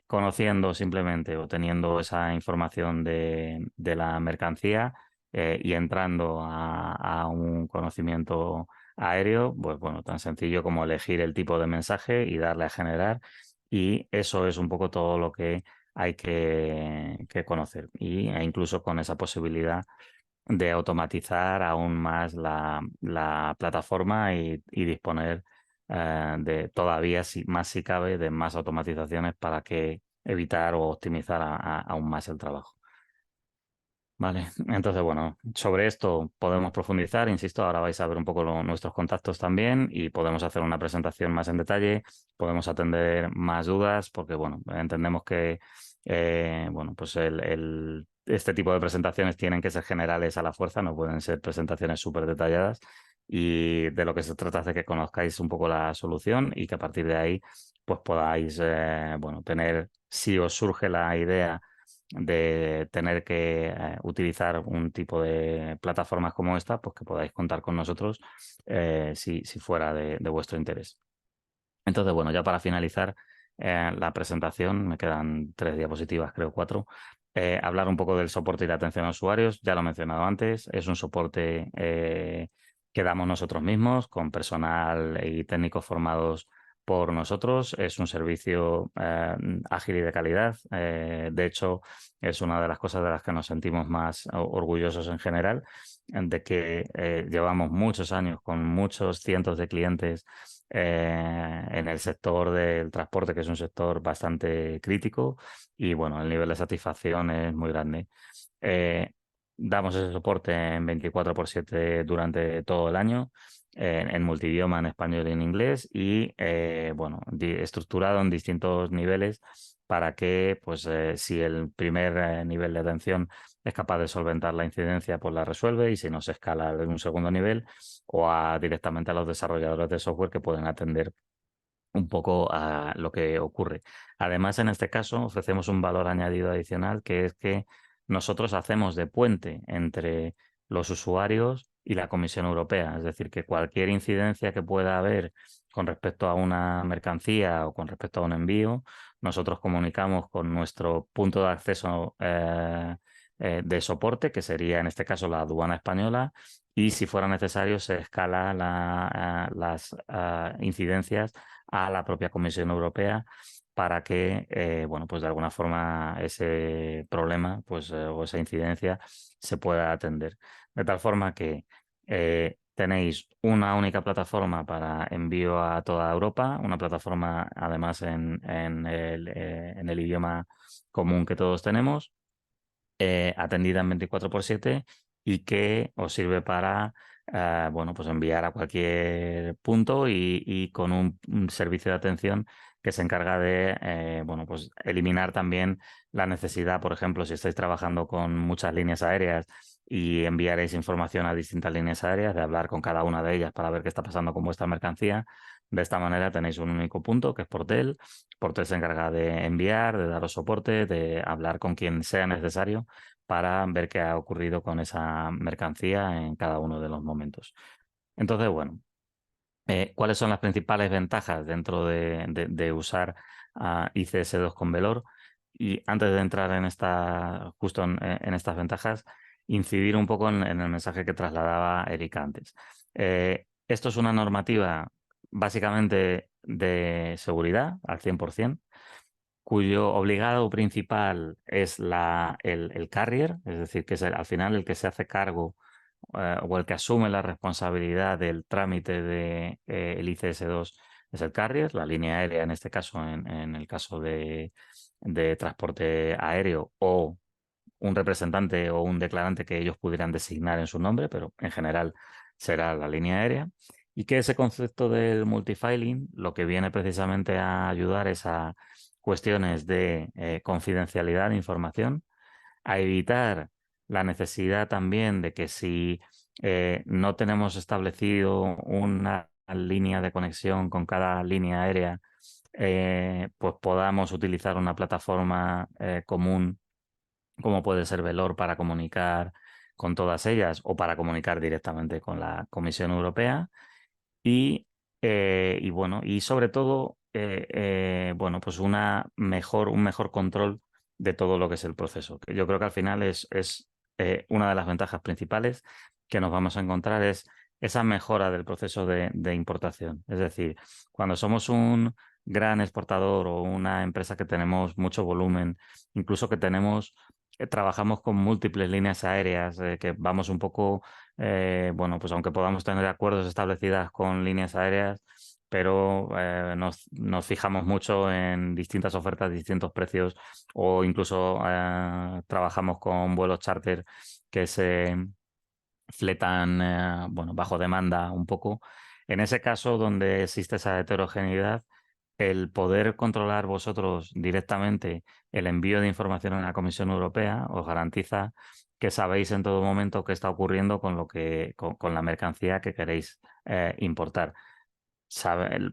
conociendo simplemente o teniendo esa información de la mercancía y entrando a un conocimiento aéreo, pues bueno, tan sencillo como elegir el tipo de mensaje y darle a generar. Y eso es un poco todo lo que hay que conocer. E incluso con esa posibilidad de automatizar aún más la plataforma y disponer de todavía más si cabe de más automatizaciones para que evitar o optimizar aún más el trabajo. Vale, entonces bueno, sobre esto podemos profundizar, insisto, ahora vais a ver un poco nuestros contactos también y podemos hacer una presentación más en detalle, podemos atender más dudas porque bueno, entendemos que bueno, pues este tipo de presentaciones tienen que ser generales a la fuerza, no pueden ser presentaciones súper detalladas y de lo que se trata es de que conozcáis un poco la solución y que a partir de ahí pues podáis, bueno, tener, si os surge la idea de tener que utilizar un tipo de plataformas como esta, pues que podáis contar con nosotros si fuera de vuestro interés. Entonces, bueno, ya para finalizar la presentación, me quedan 3 diapositivas, creo 4. Hablar un poco del soporte y la atención a usuarios, ya lo he mencionado antes, es un soporte que damos nosotros mismos, con personal y técnicos formados por nosotros. Es un servicio ágil y de calidad. De hecho, es una de las cosas de las que nos sentimos más orgullosos en general, de que llevamos muchos años con muchos cientos de clientes en el sector del transporte, que es un sector bastante crítico y bueno, el nivel de satisfacción es muy grande. Eh, Damos ese soporte en 24/7 durante todo el año, en multidioma, en español y en inglés, y bueno, estructurado en distintos niveles para que, pues, si el primer nivel de atención es capaz de solventar la incidencia, pues la resuelve, y si no, se escala en un segundo nivel o directamente a los desarrolladores de software que pueden atender un poco a lo que ocurre. Además, en este caso, ofrecemos un valor añadido adicional, que es que nosotros hacemos de puente entre los usuarios y la Comisión Europea. Es decir, que cualquier incidencia que pueda haber con respecto a una mercancía o con respecto a un envío, nosotros comunicamos con nuestro punto de acceso de soporte, que sería en este caso la aduana española, y si fuera necesario se escala las incidencias a la propia Comisión Europea para que, bueno, pues de alguna forma ese problema, pues, o esa incidencia se pueda atender. De tal forma que tenéis una única plataforma para envío a toda Europa, una plataforma además en el idioma común que todos tenemos, atendida en 24/7 y que os sirve para bueno, pues enviar a cualquier punto y con un servicio de atención que se encarga de bueno, pues eliminar también la necesidad, por ejemplo, si estáis trabajando con muchas líneas aéreas y enviaréis información a distintas líneas aéreas, de hablar con cada una de ellas para ver qué está pasando con vuestra mercancía. De esta manera tenéis un único punto, que es Portel. Portel se encarga de enviar, de daros soporte, de hablar con quien sea necesario para ver qué ha ocurrido con esa mercancía en cada uno de los momentos. Entonces, bueno, ¿cuáles son las principales ventajas dentro de usar ICS2 con Velor? Y antes de entrar en justo en estas ventajas, incidir un poco en el mensaje que trasladaba Erika antes. Esto es una normativa básicamente de seguridad al 100%, cuyo obligado principal es el carrier, es decir, que es al final el que se hace cargo o el que asume la responsabilidad del trámite de el ICS2 es el carrier, la línea aérea en este caso, en el caso de transporte aéreo, o un representante o un declarante que ellos pudieran designar en su nombre, pero en general será la línea aérea. Y que ese concepto del multifiling lo que viene precisamente a ayudar es a cuestiones de confidencialidad de información, a evitar la necesidad también de que si no tenemos establecido una línea de conexión con cada línea aérea, pues podamos utilizar una plataforma común como puede ser Velor para comunicar con todas ellas o para comunicar directamente con la Comisión Europea. Y bueno, y sobre todo, bueno, pues un mejor control de todo lo que es el proceso. Que yo creo que al final es una de las ventajas principales que nos vamos a encontrar es esa mejora del proceso de importación. Es decir, cuando somos un gran exportador o una empresa que tenemos mucho volumen, incluso que trabajamos con múltiples líneas aéreas, que vamos un poco, bueno, pues aunque podamos tener acuerdos establecidas con líneas aéreas, pero nos fijamos mucho en distintas ofertas, distintos precios, o incluso trabajamos con vuelos charter que se fletan, bueno, bajo demanda un poco. En ese caso, donde existe esa heterogeneidad, el poder controlar vosotros directamente el envío de información a la Comisión Europea os garantiza que sabéis en todo momento qué está ocurriendo con la mercancía que queréis importar.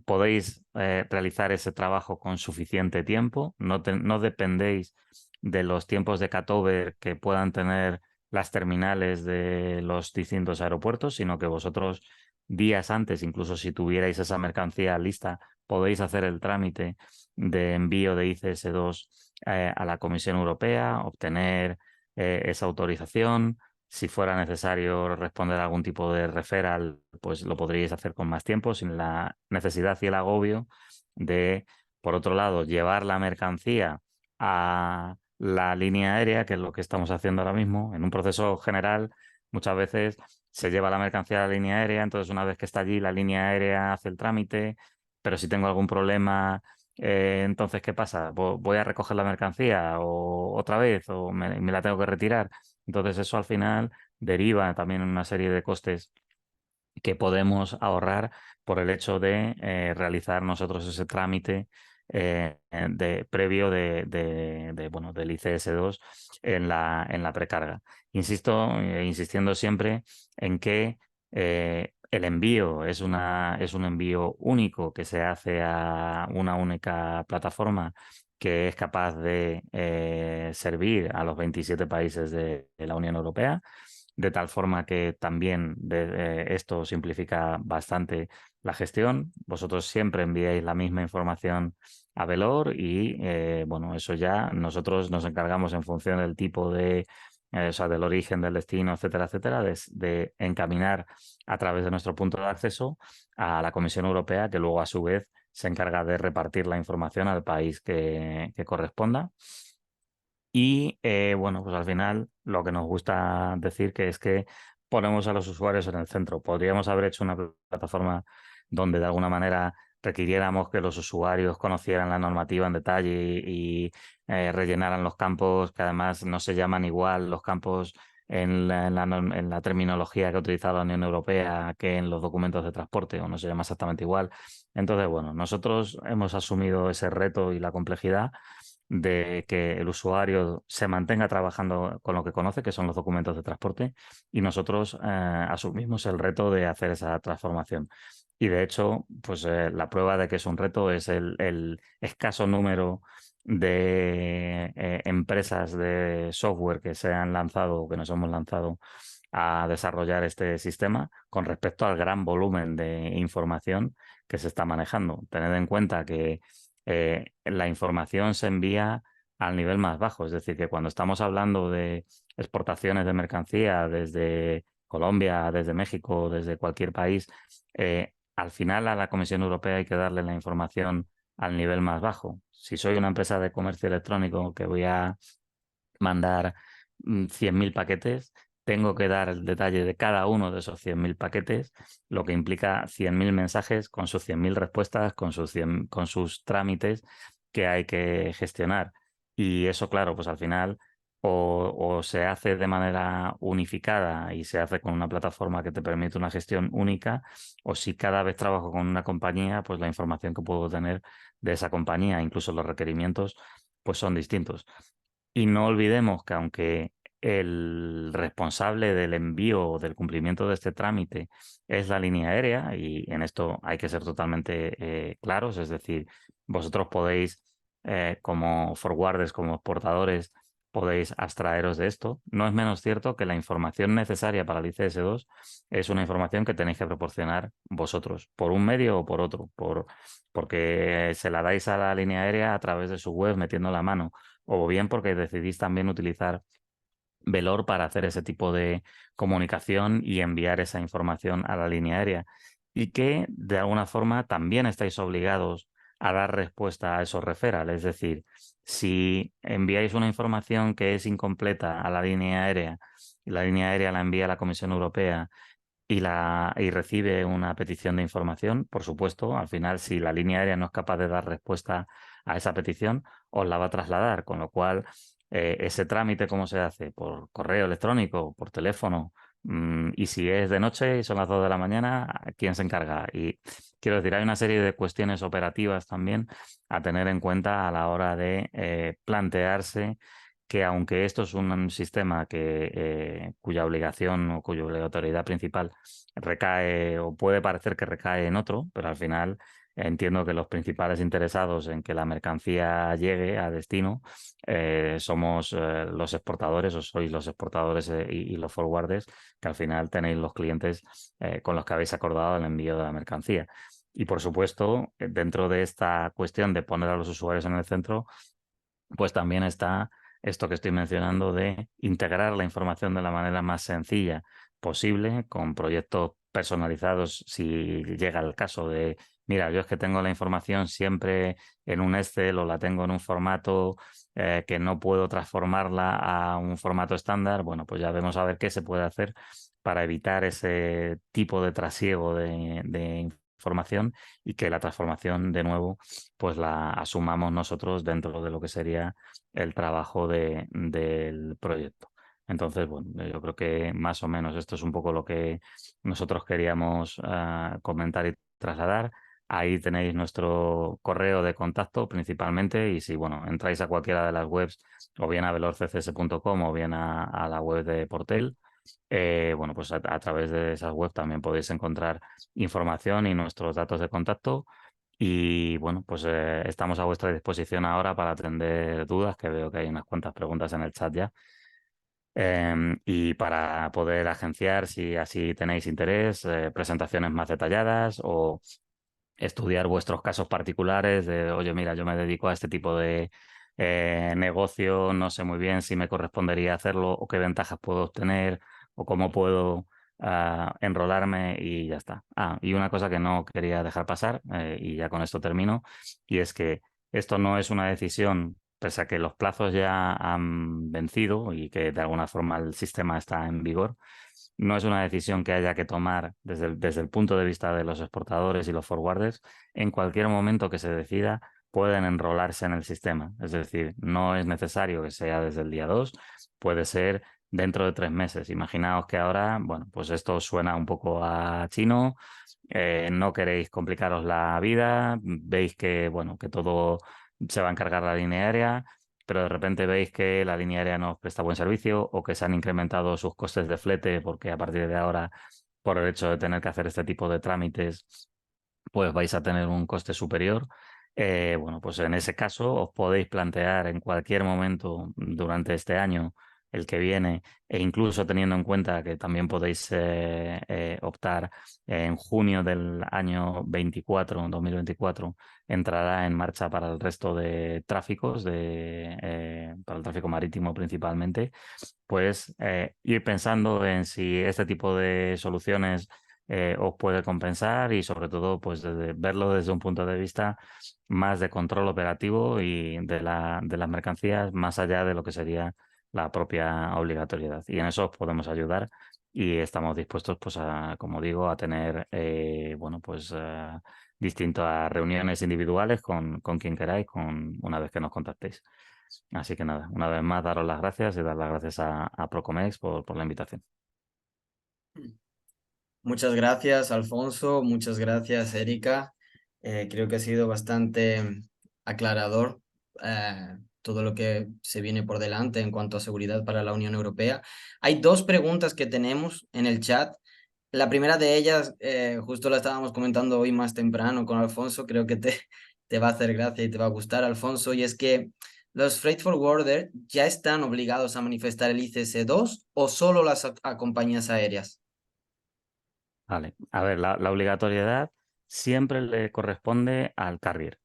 Podéis realizar ese trabajo con suficiente tiempo, no dependéis de los tiempos de cutover que puedan tener las terminales de los distintos aeropuertos, sino que vosotros días antes, incluso si tuvierais esa mercancía lista, podéis hacer el trámite de envío de ICS2 a la Comisión Europea, obtener esa autorización. Si fuera necesario responder a algún tipo de referral, pues lo podríais hacer con más tiempo, sin la necesidad y el agobio de, por otro lado, llevar la mercancía a la línea aérea, que es lo que estamos haciendo ahora mismo. En un proceso general, muchas veces se lleva la mercancía a la línea aérea, entonces una vez que está allí, la línea aérea hace el trámite, pero si tengo algún problema, entonces, ¿qué pasa? ¿Voy a recoger la mercancía o otra vez o me la tengo que retirar? Entonces eso al final deriva también en una serie de costes que podemos ahorrar por el hecho de realizar nosotros ese trámite previo bueno, del ICS2 en la precarga. Insistiendo siempre en que el envío es un envío único que se hace a una única plataforma que es capaz de servir a los 27 países de la Unión Europea, de tal forma que también esto simplifica bastante la gestión. Vosotros siempre enviáis la misma información a Velor y, bueno, eso ya nosotros nos encargamos en función del tipo o sea, del origen, del destino, etcétera, etcétera, de encaminar a través de nuestro punto de acceso a la Comisión Europea, que luego a su vez se encarga de repartir la información al país que corresponda. Y bueno, pues al final lo que nos gusta decir que es que ponemos a los usuarios en el centro. Podríamos haber hecho una plataforma donde de alguna manera requiriéramos que los usuarios conocieran la normativa en detalle y rellenaran los campos, que además no se llaman igual los campos en la terminología que ha utilizado la Unión Europea que en los documentos de transporte, o no se llama exactamente igual. Entonces, bueno, nosotros hemos asumido ese reto y la complejidad de que el usuario se mantenga trabajando con lo que conoce, que son los documentos de transporte, y nosotros asumimos el reto de hacer esa transformación. Y de hecho, pues la prueba de que es un reto es el escaso número de empresas de software que se han lanzado o que nos hemos lanzado a desarrollar este sistema con respecto al gran volumen de información que se está manejando. Tened en cuenta que la información se envía al nivel más bajo, es decir, que cuando estamos hablando de exportaciones de mercancía desde Colombia, desde México, desde cualquier país, al final a la Comisión Europea hay que darle la información al nivel más bajo. Si soy una empresa de comercio electrónico que voy a mandar 100.000 paquetes, tengo que dar el detalle de cada uno de esos 100.000 paquetes, lo que implica 100.000 mensajes con sus 100.000 respuestas, con sus trámites que hay que gestionar. Y eso, claro, pues al final o se hace de manera unificada y se hace con una plataforma que te permite una gestión única, o si cada vez trabajo con una compañía, pues la información que puedo tener de esa compañía, incluso los requerimientos, pues son distintos. Y no olvidemos que aunque el responsable del envío o del cumplimiento de este trámite es la línea aérea, y en esto hay que ser totalmente claros, es decir, vosotros podéis, como forwarders, como exportadores, podéis abstraeros de esto. No es menos cierto que la información necesaria para el ICS2 es una información que tenéis que proporcionar vosotros, por un medio o por otro, porque se la dais a la línea aérea a través de su web metiendo la mano, o bien porque decidís también utilizar Velor para hacer ese tipo de comunicación y enviar esa información a la línea aérea. Y que de alguna forma también estáis obligados a dar respuesta a esos referrals. Es decir, si enviáis una información que es incompleta a la línea aérea y la línea aérea la envía a la Comisión Europea y recibe una petición de información, por supuesto, al final, si la línea aérea no es capaz de dar respuesta a esa petición, os la va a trasladar, con lo cual ese trámite, ¿cómo se hace? Por correo electrónico, por teléfono, y si es de noche y son las 2 de la mañana, ¿quién se encarga? Y quiero decir, hay una serie de cuestiones operativas también a tener en cuenta a la hora de plantearse que aunque esto es un sistema cuya obligación o cuya obligatoriedad principal recae o puede parecer que recae en otro, pero al final entiendo que los principales interesados en que la mercancía llegue a destino somos los exportadores o sois los exportadores y los forwarders, que al final tenéis los clientes con los que habéis acordado el envío de la mercancía. Y por supuesto, dentro de esta cuestión de poner a los usuarios en el centro, pues también está esto que estoy mencionando de integrar la información de la manera más sencilla posible, con proyectos personalizados si llega el caso de, mira, yo es que tengo la información siempre en un Excel o la tengo en un formato que no puedo transformarla a un formato estándar. Bueno, pues ya vemos a ver qué se puede hacer para evitar ese tipo de trasiego de información y que la transformación, de nuevo, pues la asumamos nosotros dentro de lo que sería el trabajo del proyecto. Entonces, bueno, yo creo que más o menos esto es un poco lo que nosotros queríamos comentar y trasladar. Ahí tenéis nuestro correo de contacto principalmente y si, bueno, entráis a cualquiera de las webs o bien a velorccs.com o bien a la web de Portel, bueno, pues a través de esas webs también podéis encontrar información y nuestros datos de contacto. Y bueno, pues estamos a vuestra disposición ahora para atender dudas, que veo que hay unas cuantas preguntas en el chat ya. Y para poder agenciar, si así tenéis interés, presentaciones más detalladas o estudiar vuestros casos particulares de, oye, mira, yo me dedico a este tipo de negocio, no sé muy bien si me correspondería hacerlo o qué ventajas puedo obtener o cómo puedo enrolarme y ya está. Y una cosa que no quería dejar pasar, y ya con esto termino, y es que esto no es una decisión, pese a que los plazos ya han vencido y que de alguna forma el sistema está en vigor, no es una decisión que haya que tomar desde el punto de vista de los exportadores y los forwarders. En cualquier momento que se decida, pueden enrolarse en el sistema. Es decir, no es necesario que sea desde el día 2, puede ser dentro de 3 meses. Imaginaos que ahora, bueno, pues esto suena un poco a chino, no queréis complicaros la vida, veis que, bueno, que todo se va a encargar la línea aérea, pero de repente veis que la línea aérea no os presta buen servicio o que se han incrementado sus costes de flete porque a partir de ahora, por el hecho de tener que hacer este tipo de trámites, pues vais a tener un coste superior. Bueno, pues en ese caso os podéis plantear en cualquier momento durante este año, el que viene, e incluso teniendo en cuenta que también podéis optar en junio del año 2024, entrará en marcha para el resto de tráficos, para el tráfico marítimo principalmente, pues ir pensando en si este tipo de soluciones os puede compensar y sobre todo pues verlo desde un punto de vista más de control operativo y de las mercancías más allá de lo que sería la propia obligatoriedad. Y en eso os podemos ayudar y estamos dispuestos, pues como digo, a tener bueno, pues distintas reuniones individuales con quien queráis una vez que nos contactéis. Así que nada, una vez más daros las gracias y dar las gracias a Procomex por la invitación. Muchas gracias, Alfonso. Muchas gracias, Erika. Creo que ha sido bastante aclarador todo lo que se viene por delante en cuanto a seguridad para la Unión Europea. Hay dos preguntas que tenemos en el chat. La primera de ellas, justo la estábamos comentando hoy más temprano con Alfonso, creo que te va a hacer gracia y te va a gustar, Alfonso, y es que ¿los freight forwarder ya están obligados a manifestar el ICS-2 o solo las compañías aéreas? Vale, a ver, la obligatoriedad siempre le corresponde al carrier,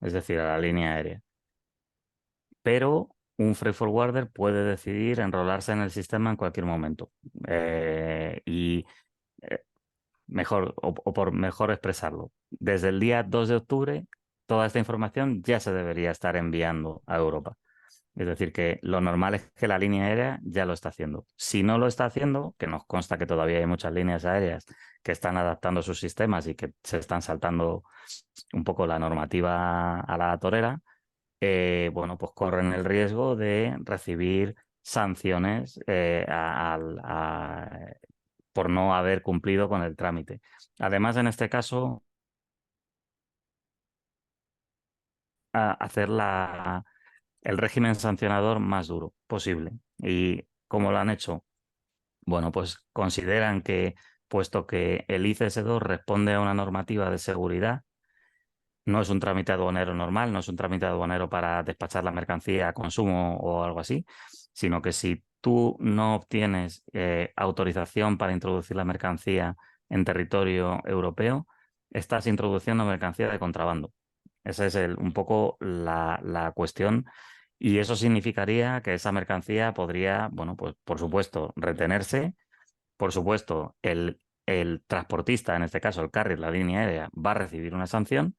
es decir, a la línea aérea. Pero un freight forwarder puede decidir enrolarse en el sistema en cualquier momento. Y mejor, o por mejor expresarlo, desde el día 2 de octubre, toda esta información ya se debería estar enviando a Europa. Es decir, que lo normal es que la línea aérea ya lo está haciendo. Si no lo está haciendo, que nos consta que todavía hay muchas líneas aéreas que están adaptando sus sistemas y que se están saltando un poco la normativa a la torera, bueno, pues corren el riesgo de recibir sanciones por no haber cumplido con el trámite. Además, en este caso, hacer el régimen sancionador más duro posible. ¿Y cómo lo han hecho? Bueno, pues consideran que, puesto que el ICS-2 responde a una normativa de seguridad, no es un trámite aduanero normal, no es un trámite aduanero para despachar la mercancía a consumo o algo así, sino que si tú no obtienes autorización para introducir la mercancía en territorio europeo, estás introduciendo mercancía de contrabando. Esa es un poco la cuestión. Y eso significaría que esa mercancía podría, bueno, pues por supuesto, retenerse. Por supuesto, el transportista, en este caso el carrier, la línea aérea, va a recibir una sanción,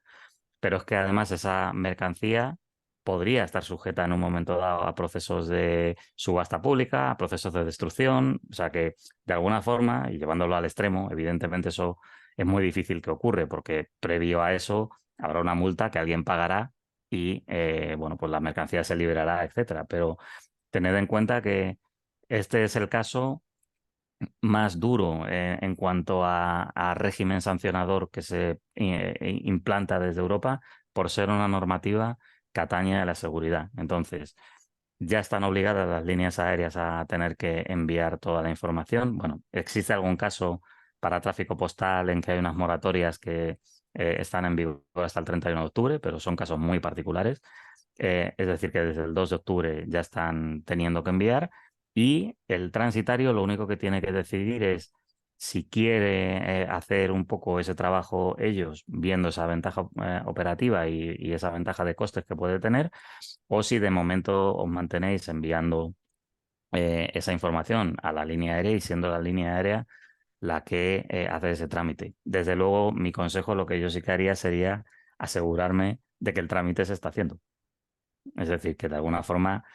pero es que además esa mercancía podría estar sujeta en un momento dado a procesos de subasta pública, a procesos de destrucción, o sea que de alguna forma, y llevándolo al extremo, evidentemente eso es muy difícil que ocurra, porque previo a eso habrá una multa que alguien pagará y, bueno, pues la mercancía se liberará, etcétera. Pero tened en cuenta que este es el caso más duro en cuanto a régimen sancionador que se implanta desde Europa por ser una normativa que atañe a la seguridad. Entonces, ya están obligadas las líneas aéreas a tener que enviar toda la información. Bueno, existe algún caso para tráfico postal en que hay unas moratorias que están en vigor hasta el 31 de octubre, pero son casos muy particulares. Es decir, que desde el 2 de octubre ya están teniendo que enviar y el transitario lo único que tiene que decidir es si quiere hacer un poco ese trabajo ellos, viendo esa ventaja operativa y esa ventaja de costes que puede tener, o si de momento os mantenéis enviando esa información a la línea aérea y siendo la línea aérea la que hace ese trámite. Desde luego, mi consejo, lo que yo sí que haría sería asegurarme de que el trámite se está haciendo. Es decir, que de alguna forma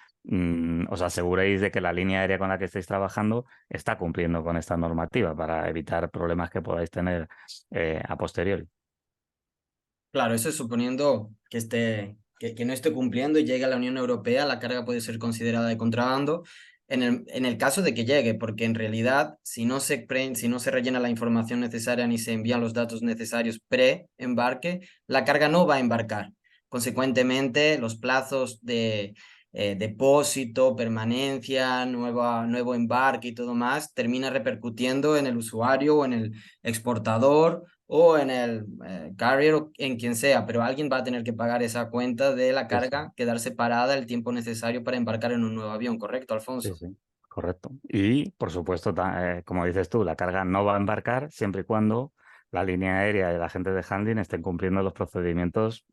os aseguréis de que la línea aérea con la que estáis trabajando está cumpliendo con esta normativa para evitar problemas que podáis tener a posteriori. Claro, eso es suponiendo que que no esté cumpliendo y llegue a la Unión Europea, la carga puede ser considerada de contrabando en el caso de que llegue, porque en realidad, si no si no se rellena la información necesaria ni se envían los datos necesarios pre-embarque, la carga no va a embarcar. Consecuentemente, los plazos de depósito, permanencia, nuevo embarque y todo más, termina repercutiendo en el usuario o en el exportador o en el carrier o en quien sea, pero alguien va a tener que pagar esa cuenta de la Sí, sí. carga, quedar separada el tiempo necesario para embarcar en un nuevo avión, ¿correcto, Sí, Alfonso? sí, correcto. Y, por supuesto, como dices tú, la carga no va a embarcar siempre y cuando la línea aérea y la gente de handling estén cumpliendo los procedimientos.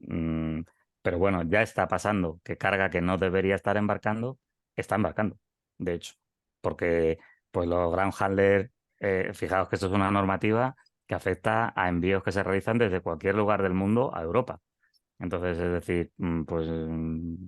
Pero bueno, ya está pasando que carga que no debería estar embarcando, está embarcando, de hecho. Porque pues los ground handlers, fijaos que esto es una normativa que afecta a envíos que se realizan desde cualquier lugar del mundo a Europa. Entonces, es decir, pues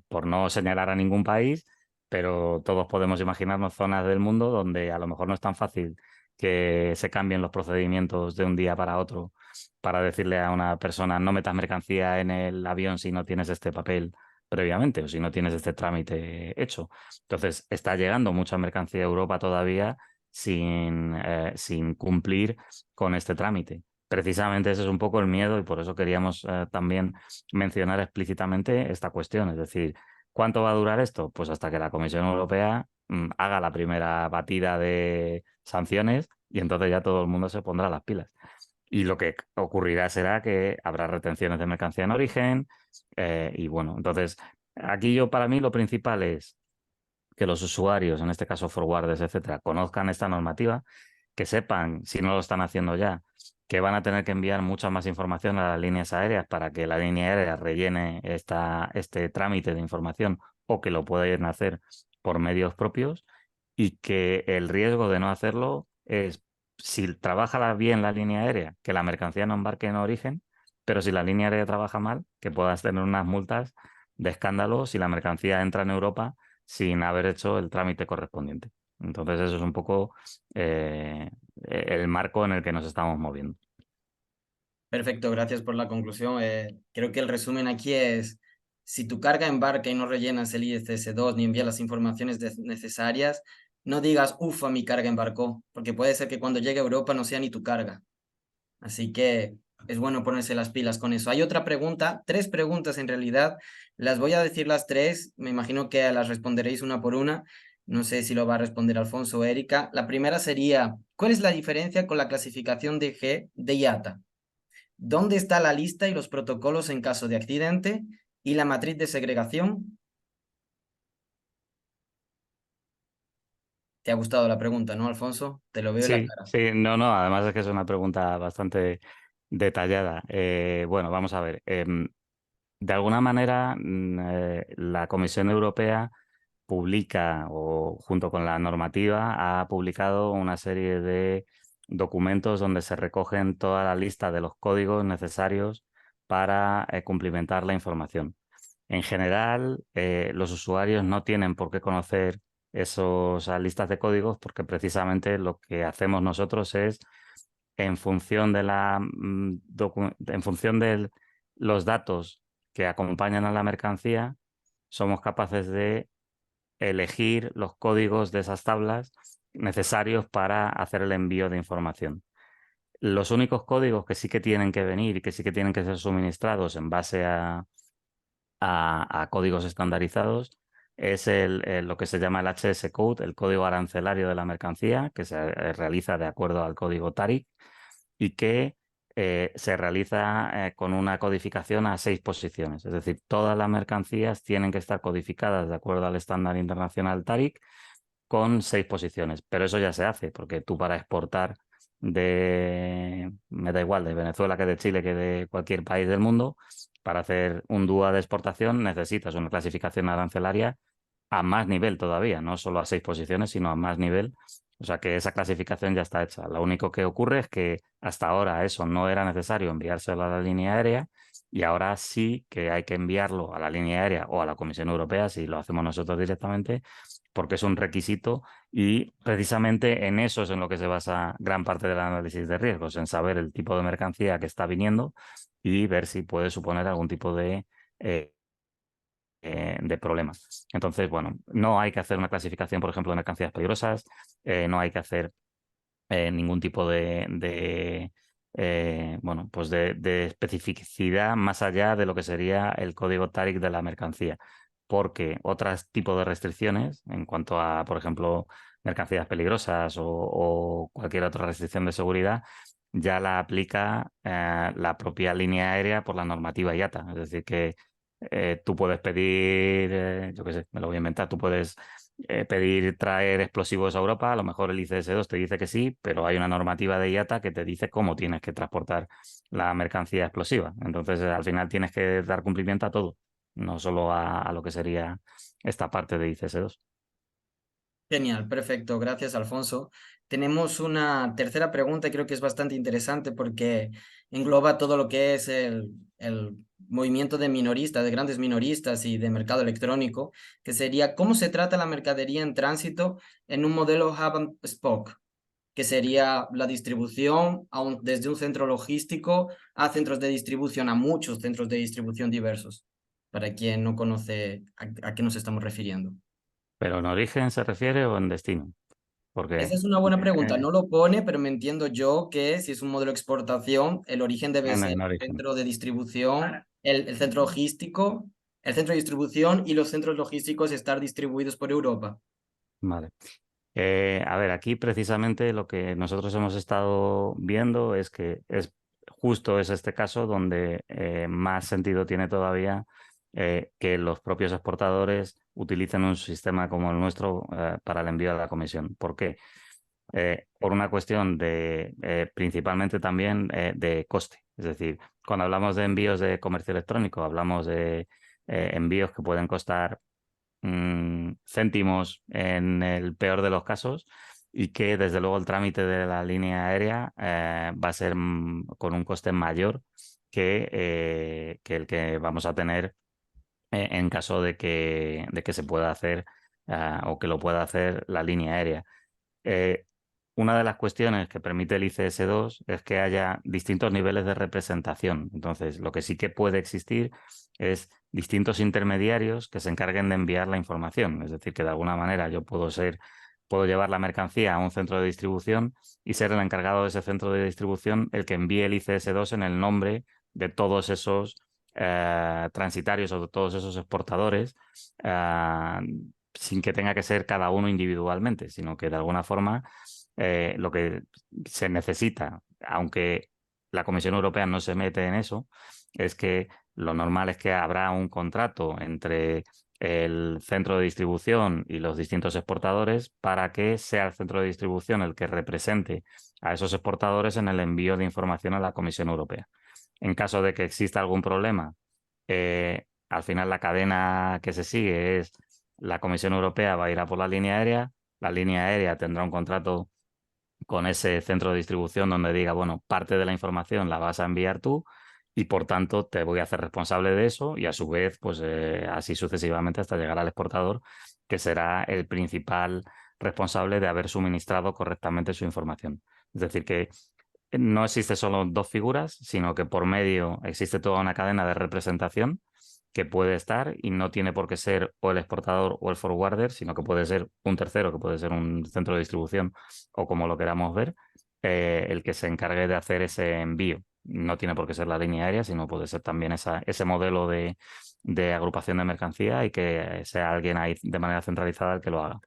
por no señalar a ningún país, pero todos podemos imaginarnos zonas del mundo donde a lo mejor no es tan fácil que se cambien los procedimientos de un día para otro para decirle a una persona no metas mercancía en el avión si no tienes este papel previamente o si no tienes este trámite hecho. Entonces, está llegando mucha mercancía a Europa todavía sin cumplir con este trámite. Precisamente ese es un poco el miedo y por eso queríamos también mencionar explícitamente esta cuestión. Es decir, ¿cuánto va a durar esto? Pues hasta que la Comisión Europea haga la primera batida de sanciones y entonces ya todo el mundo se pondrá las pilas. Y lo que ocurrirá será que habrá retenciones de mercancía en origen y bueno, entonces Aquí para mí lo principal es que los usuarios, en este caso forwarders, etcétera, conozcan esta normativa, que sepan, si no lo están haciendo ya, que van a tener que enviar mucha más información a las líneas aéreas para que la línea aérea rellene este trámite de información o que lo pueden hacer por medios propios y que el riesgo de no hacerlo es, si trabaja bien la línea aérea, que la mercancía no embarque en origen, pero si la línea aérea trabaja mal, que puedas tener unas multas de escándalo si la mercancía entra en Europa sin haber hecho el trámite correspondiente. Entonces, eso es un poco el marco en el que nos estamos moviendo. Perfecto, gracias por la conclusión. Creo que el resumen aquí es, si tu carga embarca y no rellenas el ICS2 ni envías las informaciones necesarias, no digas, ufa, mi carga embarcó, porque puede ser que cuando llegue a Europa no sea ni tu carga. Así que es bueno ponerse las pilas con eso. Hay otra pregunta, 3 preguntas en realidad. Las voy a decir las 3. Me imagino que las responderéis una por una. No sé si lo va a responder Alfonso o Erika. La primera sería, ¿cuál es la diferencia con la clasificación de G de IATA? ¿Dónde está la lista y los protocolos en caso de accidente? ¿Y la matriz de segregación? ¿Te ha gustado la pregunta, no, Alfonso? Te lo veo en la Sí, cara. sí, no, además es que es una pregunta bastante detallada. Bueno, vamos a ver. De alguna manera, la Comisión Europea publica, o junto con la normativa, ha publicado una serie de documentos donde se recogen toda la lista de los códigos necesarios para cumplimentar la información. En general, los usuarios no tienen por qué conocer esas listas de códigos porque precisamente lo que hacemos nosotros es, en función en función de los datos que acompañan a la mercancía, somos capaces de elegir los códigos de esas tablas necesarios para hacer el envío de información. Los únicos códigos que sí que tienen que venir y que sí que tienen que ser suministrados en base a códigos estandarizados es lo que se llama el HS Code, el código arancelario de la mercancía, que se realiza de acuerdo al código TARIC y que se realiza con una codificación a 6 posiciones. Es decir, todas las mercancías tienen que estar codificadas de acuerdo al estándar internacional TARIC con 6 posiciones. Pero eso ya se hace, porque tú, para exportar me da igual, de Venezuela que de Chile que de cualquier país del mundo, para hacer un DUA de exportación necesitas una clasificación arancelaria a más nivel todavía, no solo a 6 posiciones, sino a más nivel. O sea que esa clasificación ya está hecha. Lo único que ocurre es que hasta ahora eso no era necesario enviárselo a la línea aérea y ahora sí que hay que enviarlo a la línea aérea o a la Comisión Europea, si lo hacemos nosotros directamente, porque es un requisito y precisamente en eso es en lo que se basa gran parte del análisis de riesgos, en saber el tipo de mercancía que está viniendo y ver si puede suponer algún tipo de problemas. Entonces, bueno, no hay que hacer una clasificación, por ejemplo, de mercancías peligrosas, no hay que hacer ningún tipo bueno, pues de especificidad más allá de lo que sería el código TARIC de la mercancía, porque otros tipos de restricciones en cuanto a, por ejemplo, mercancías peligrosas o cualquier otra restricción de seguridad ya la aplica la propia línea aérea por la normativa IATA. Es decir, que tú puedes pedir, yo qué sé, me lo voy a inventar, tú puedes pedir traer explosivos a Europa, a lo mejor el ICS2 te dice que sí, pero hay una normativa de IATA que te dice cómo tienes que transportar la mercancía explosiva. Entonces, al final tienes que dar cumplimiento a todo, no solo a lo que sería esta parte de ICS2. Genial, perfecto. Gracias, Alfonso. Tenemos una tercera pregunta y creo que es bastante interesante porque engloba todo lo que es el movimiento de minoristas, de grandes minoristas y de mercado electrónico, que sería cómo se trata la mercadería en tránsito en un modelo hub and spoke, que sería la distribución desde un centro logístico a centros de distribución, a muchos centros de distribución diversos, para quien no conoce a qué nos estamos refiriendo. ¿Pero en origen se refiere o en destino? Esa Porque es una buena pregunta. No lo pone, pero me entiendo yo que si es un modelo de exportación, el origen debe ser en el origen. centro de distribución, el centro logístico, el centro de distribución y los centros logísticos estar distribuidos por Europa. Vale. A ver, aquí precisamente lo que nosotros hemos estado viendo es este caso donde más sentido tiene todavía que los propios exportadores utilicen un sistema como el nuestro para el envío a la comisión. ¿Por qué? Por una cuestión de principalmente también de coste. Es decir, cuando hablamos de envíos de comercio electrónico, hablamos de envíos que pueden costar céntimos en el peor de los casos y que desde luego el trámite de la línea aérea va a ser con un coste mayor que el que vamos a tener en caso de que se pueda hacer o que lo pueda hacer la línea aérea. Una de las cuestiones que permite el ICS2 es que haya distintos niveles de representación. Entonces, lo que sí que puede existir es distintos intermediarios que se encarguen de enviar la información. Es decir, que de alguna manera yo puedo llevar la mercancía a un centro de distribución y ser el encargado de ese centro de distribución el que envíe el ICS2 en el nombre de todos esos transitarios o de todos esos exportadores, sin que tenga que ser cada uno individualmente, sino que de alguna forma lo que se necesita, aunque la Comisión Europea no se mete en eso, es que lo normal es que habrá un contrato entre el centro de distribución y los distintos exportadores para que sea el centro de distribución el que represente a esos exportadores en el envío de información a la Comisión Europea. En caso de que exista algún problema, al final la cadena que se sigue es la Comisión Europea va a ir a por la línea aérea tendrá un contrato con ese centro de distribución donde diga, bueno, parte de la información la vas a enviar tú y por tanto te voy a hacer responsable de eso y a su vez, pues así sucesivamente hasta llegar al exportador, que será el principal responsable de haber suministrado correctamente su información. Es decir, que no existe solo dos figuras, sino que por medio existe toda una cadena de representación que puede estar y no tiene por qué ser o el exportador o el forwarder, sino que puede ser un tercero, que puede ser un centro de distribución o como lo queramos ver, el que se encargue de hacer ese envío. No tiene por qué ser la línea aérea, sino puede ser también ese modelo de agrupación de mercancía y que sea alguien ahí de manera centralizada el que lo haga.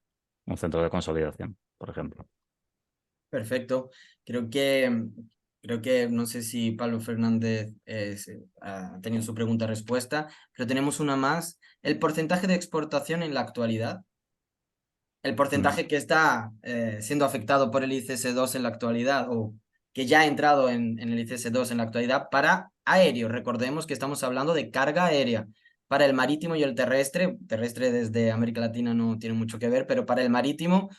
Un centro de consolidación, por ejemplo. Perfecto. Creo que no sé si Pablo Fernández ha tenido su pregunta-respuesta, pero tenemos una más. El porcentaje de exportación en la actualidad, el porcentaje que está siendo afectado por el ICS2 en la actualidad o que ya ha entrado en el ICS2 en la actualidad para aéreo. Recordemos que estamos hablando de carga aérea. Para el marítimo y el terrestre desde América Latina no tiene mucho que ver, pero para el marítimo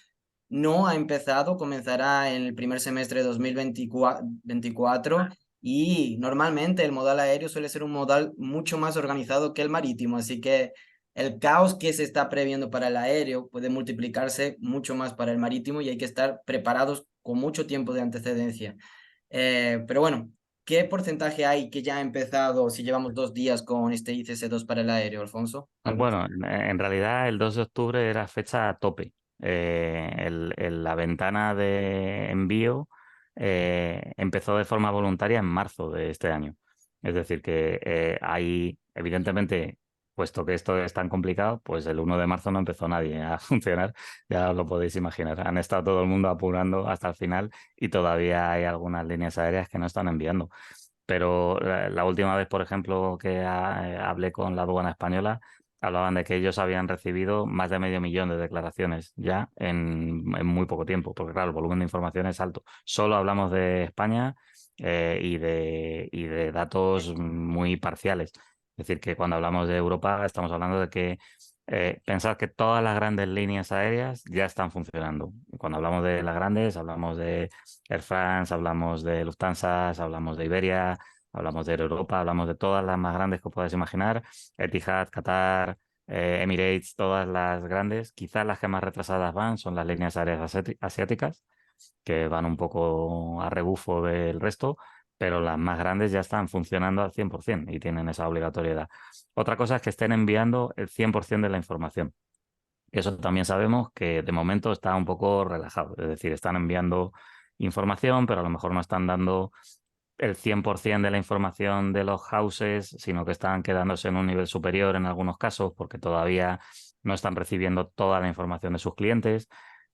no ha empezado, comenzará en el primer semestre de 2024 y normalmente el modal aéreo suele ser un modal mucho más organizado que el marítimo, así que el caos que se está previendo para el aéreo puede multiplicarse mucho más para el marítimo y hay que estar preparados con mucho tiempo de antecedencia. Pero bueno, ¿qué porcentaje hay que ya ha empezado si llevamos 2 días con este ICS2 para el aéreo, Alfonso? Bueno, en realidad el 2 de octubre era fecha a tope. La ventana de envío empezó de forma voluntaria en marzo de este año. Es decir, que hay, evidentemente, puesto que esto es tan complicado, pues el 1 de marzo no empezó nadie a funcionar, ya os lo podéis imaginar. Han estado todo el mundo apurando hasta el final y todavía hay algunas líneas aéreas que no están enviando. Pero la última vez, por ejemplo, que hablé con la aduana española, hablaban de que ellos habían recibido más de 500.000 de declaraciones ya en muy poco tiempo, porque claro, el volumen de información es alto. Solo hablamos de España y de datos muy parciales. Es decir, que cuando hablamos de Europa estamos hablando de que pensad que todas las grandes líneas aéreas ya están funcionando. Cuando hablamos de las grandes, hablamos de Air France, hablamos de Lufthansa, hablamos de Iberia, hablamos de Air Europa, hablamos de todas las más grandes que puedas imaginar, Etihad, Qatar, Emirates, todas las grandes. Quizás las que más retrasadas van son las líneas aéreas asiáticas, que van un poco a rebufo del resto, pero las más grandes ya están funcionando al 100% y tienen esa obligatoriedad. Otra cosa es que estén enviando el 100% de la información. Eso también sabemos que de momento está un poco relajado, es decir, están enviando información, pero a lo mejor no están dando el 100% de la información de los houses, sino que están quedándose en un nivel superior en algunos casos porque todavía no están recibiendo toda la información de sus clientes.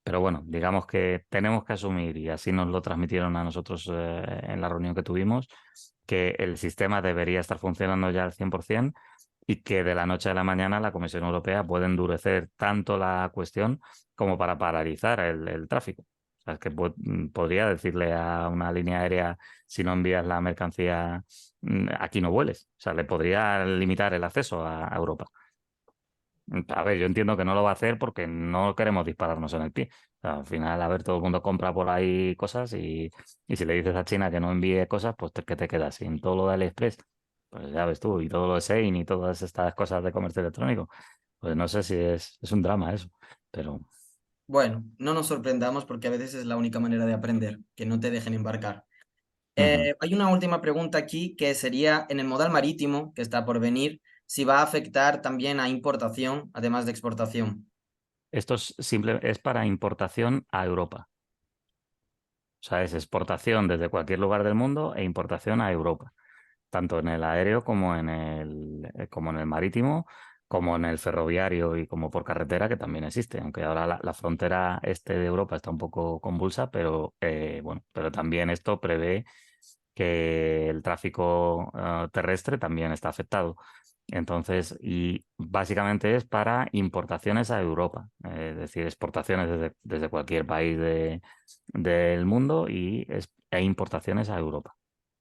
Pero bueno, digamos que tenemos que asumir, y así nos lo transmitieron a nosotros en la reunión que tuvimos, que el sistema debería estar funcionando ya al 100%. y que de la noche a la mañana la Comisión Europea puede endurecer tanto la cuestión como para paralizar el tráfico. O sea, es que podría decirle a una línea aérea, si no envías la mercancía, aquí no vueles. O sea, le podría limitar el acceso a Europa. A ver, yo entiendo que no lo va a hacer porque no queremos dispararnos en el pie. O sea, al final, a ver, todo el mundo compra por ahí cosas y si le dices a China que no envíe cosas, pues ¿qué te quedas? Sin todo lo de AliExpress, pues ya ves tú, y todo lo de Shein y todas estas cosas de comercio electrónico. Pues no sé si es un drama eso, pero Bueno, no nos sorprendamos porque a veces es la única manera de aprender, que no te dejen embarcar. Hay una última pregunta aquí que sería en el modal marítimo que está por venir, si va a afectar también a importación, además de exportación. esto es para importación a Europa. O sea, es exportación desde cualquier lugar del mundo e importación a Europa, tanto en el aéreo como en el marítimo, como en el ferroviario y como por carretera, que también existe, aunque ahora la frontera este de Europa está un poco convulsa, pero bueno, pero también esto prevé que el tráfico terrestre también está afectado. Entonces, y básicamente es para importaciones a Europa, es decir, exportaciones desde cualquier país del mundo e importaciones a Europa.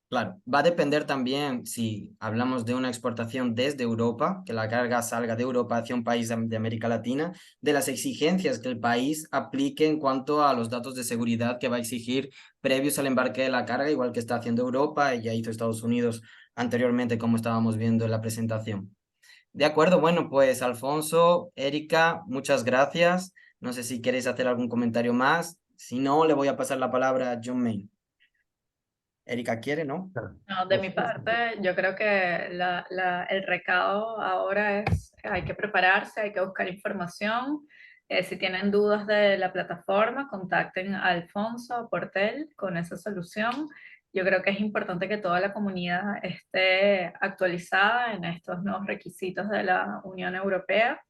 Claro, va a depender también si hablamos de una exportación desde Europa, que la carga salga de Europa hacia un país de América Latina, de las exigencias que el país aplique en cuanto a los datos de seguridad que va a exigir previos al embarque de la carga, igual que está haciendo Europa y ya hizo Estados Unidos anteriormente, como estábamos viendo en la presentación. De acuerdo, bueno, pues Alfonso, Erika, muchas gracias. No sé si queréis hacer algún comentario más. Si no, le voy a pasar la palabra a John Main. Erika quiere, ¿no? No, de mi parte, yo creo que el recado ahora es, hay que prepararse, hay que buscar información. Si tienen dudas de la plataforma, contacten a Alfonso o Portel con esa solución. Yo creo que es importante que toda la comunidad esté actualizada en estos nuevos requisitos de la Unión Europea,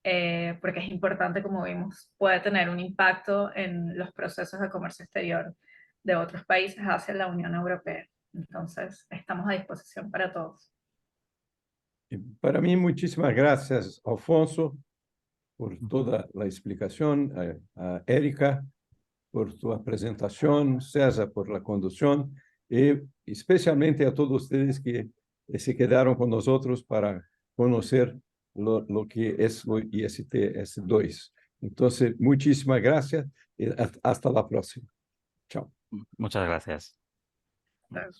porque es importante, como vimos, puede tener un impacto en los procesos de comercio exterior de otros países hacia la Unión Europea. Entonces, estamos a disposición para todos. Para mí, muchísimas gracias, Alfonso, por toda la explicación, a Erika por tu presentación, César por la conducción y especialmente a todos ustedes que se quedaron con nosotros para conocer lo que es lo ISTS-2. Entonces, muchísimas gracias y hasta la próxima. Chao. Muchas gracias. Claro.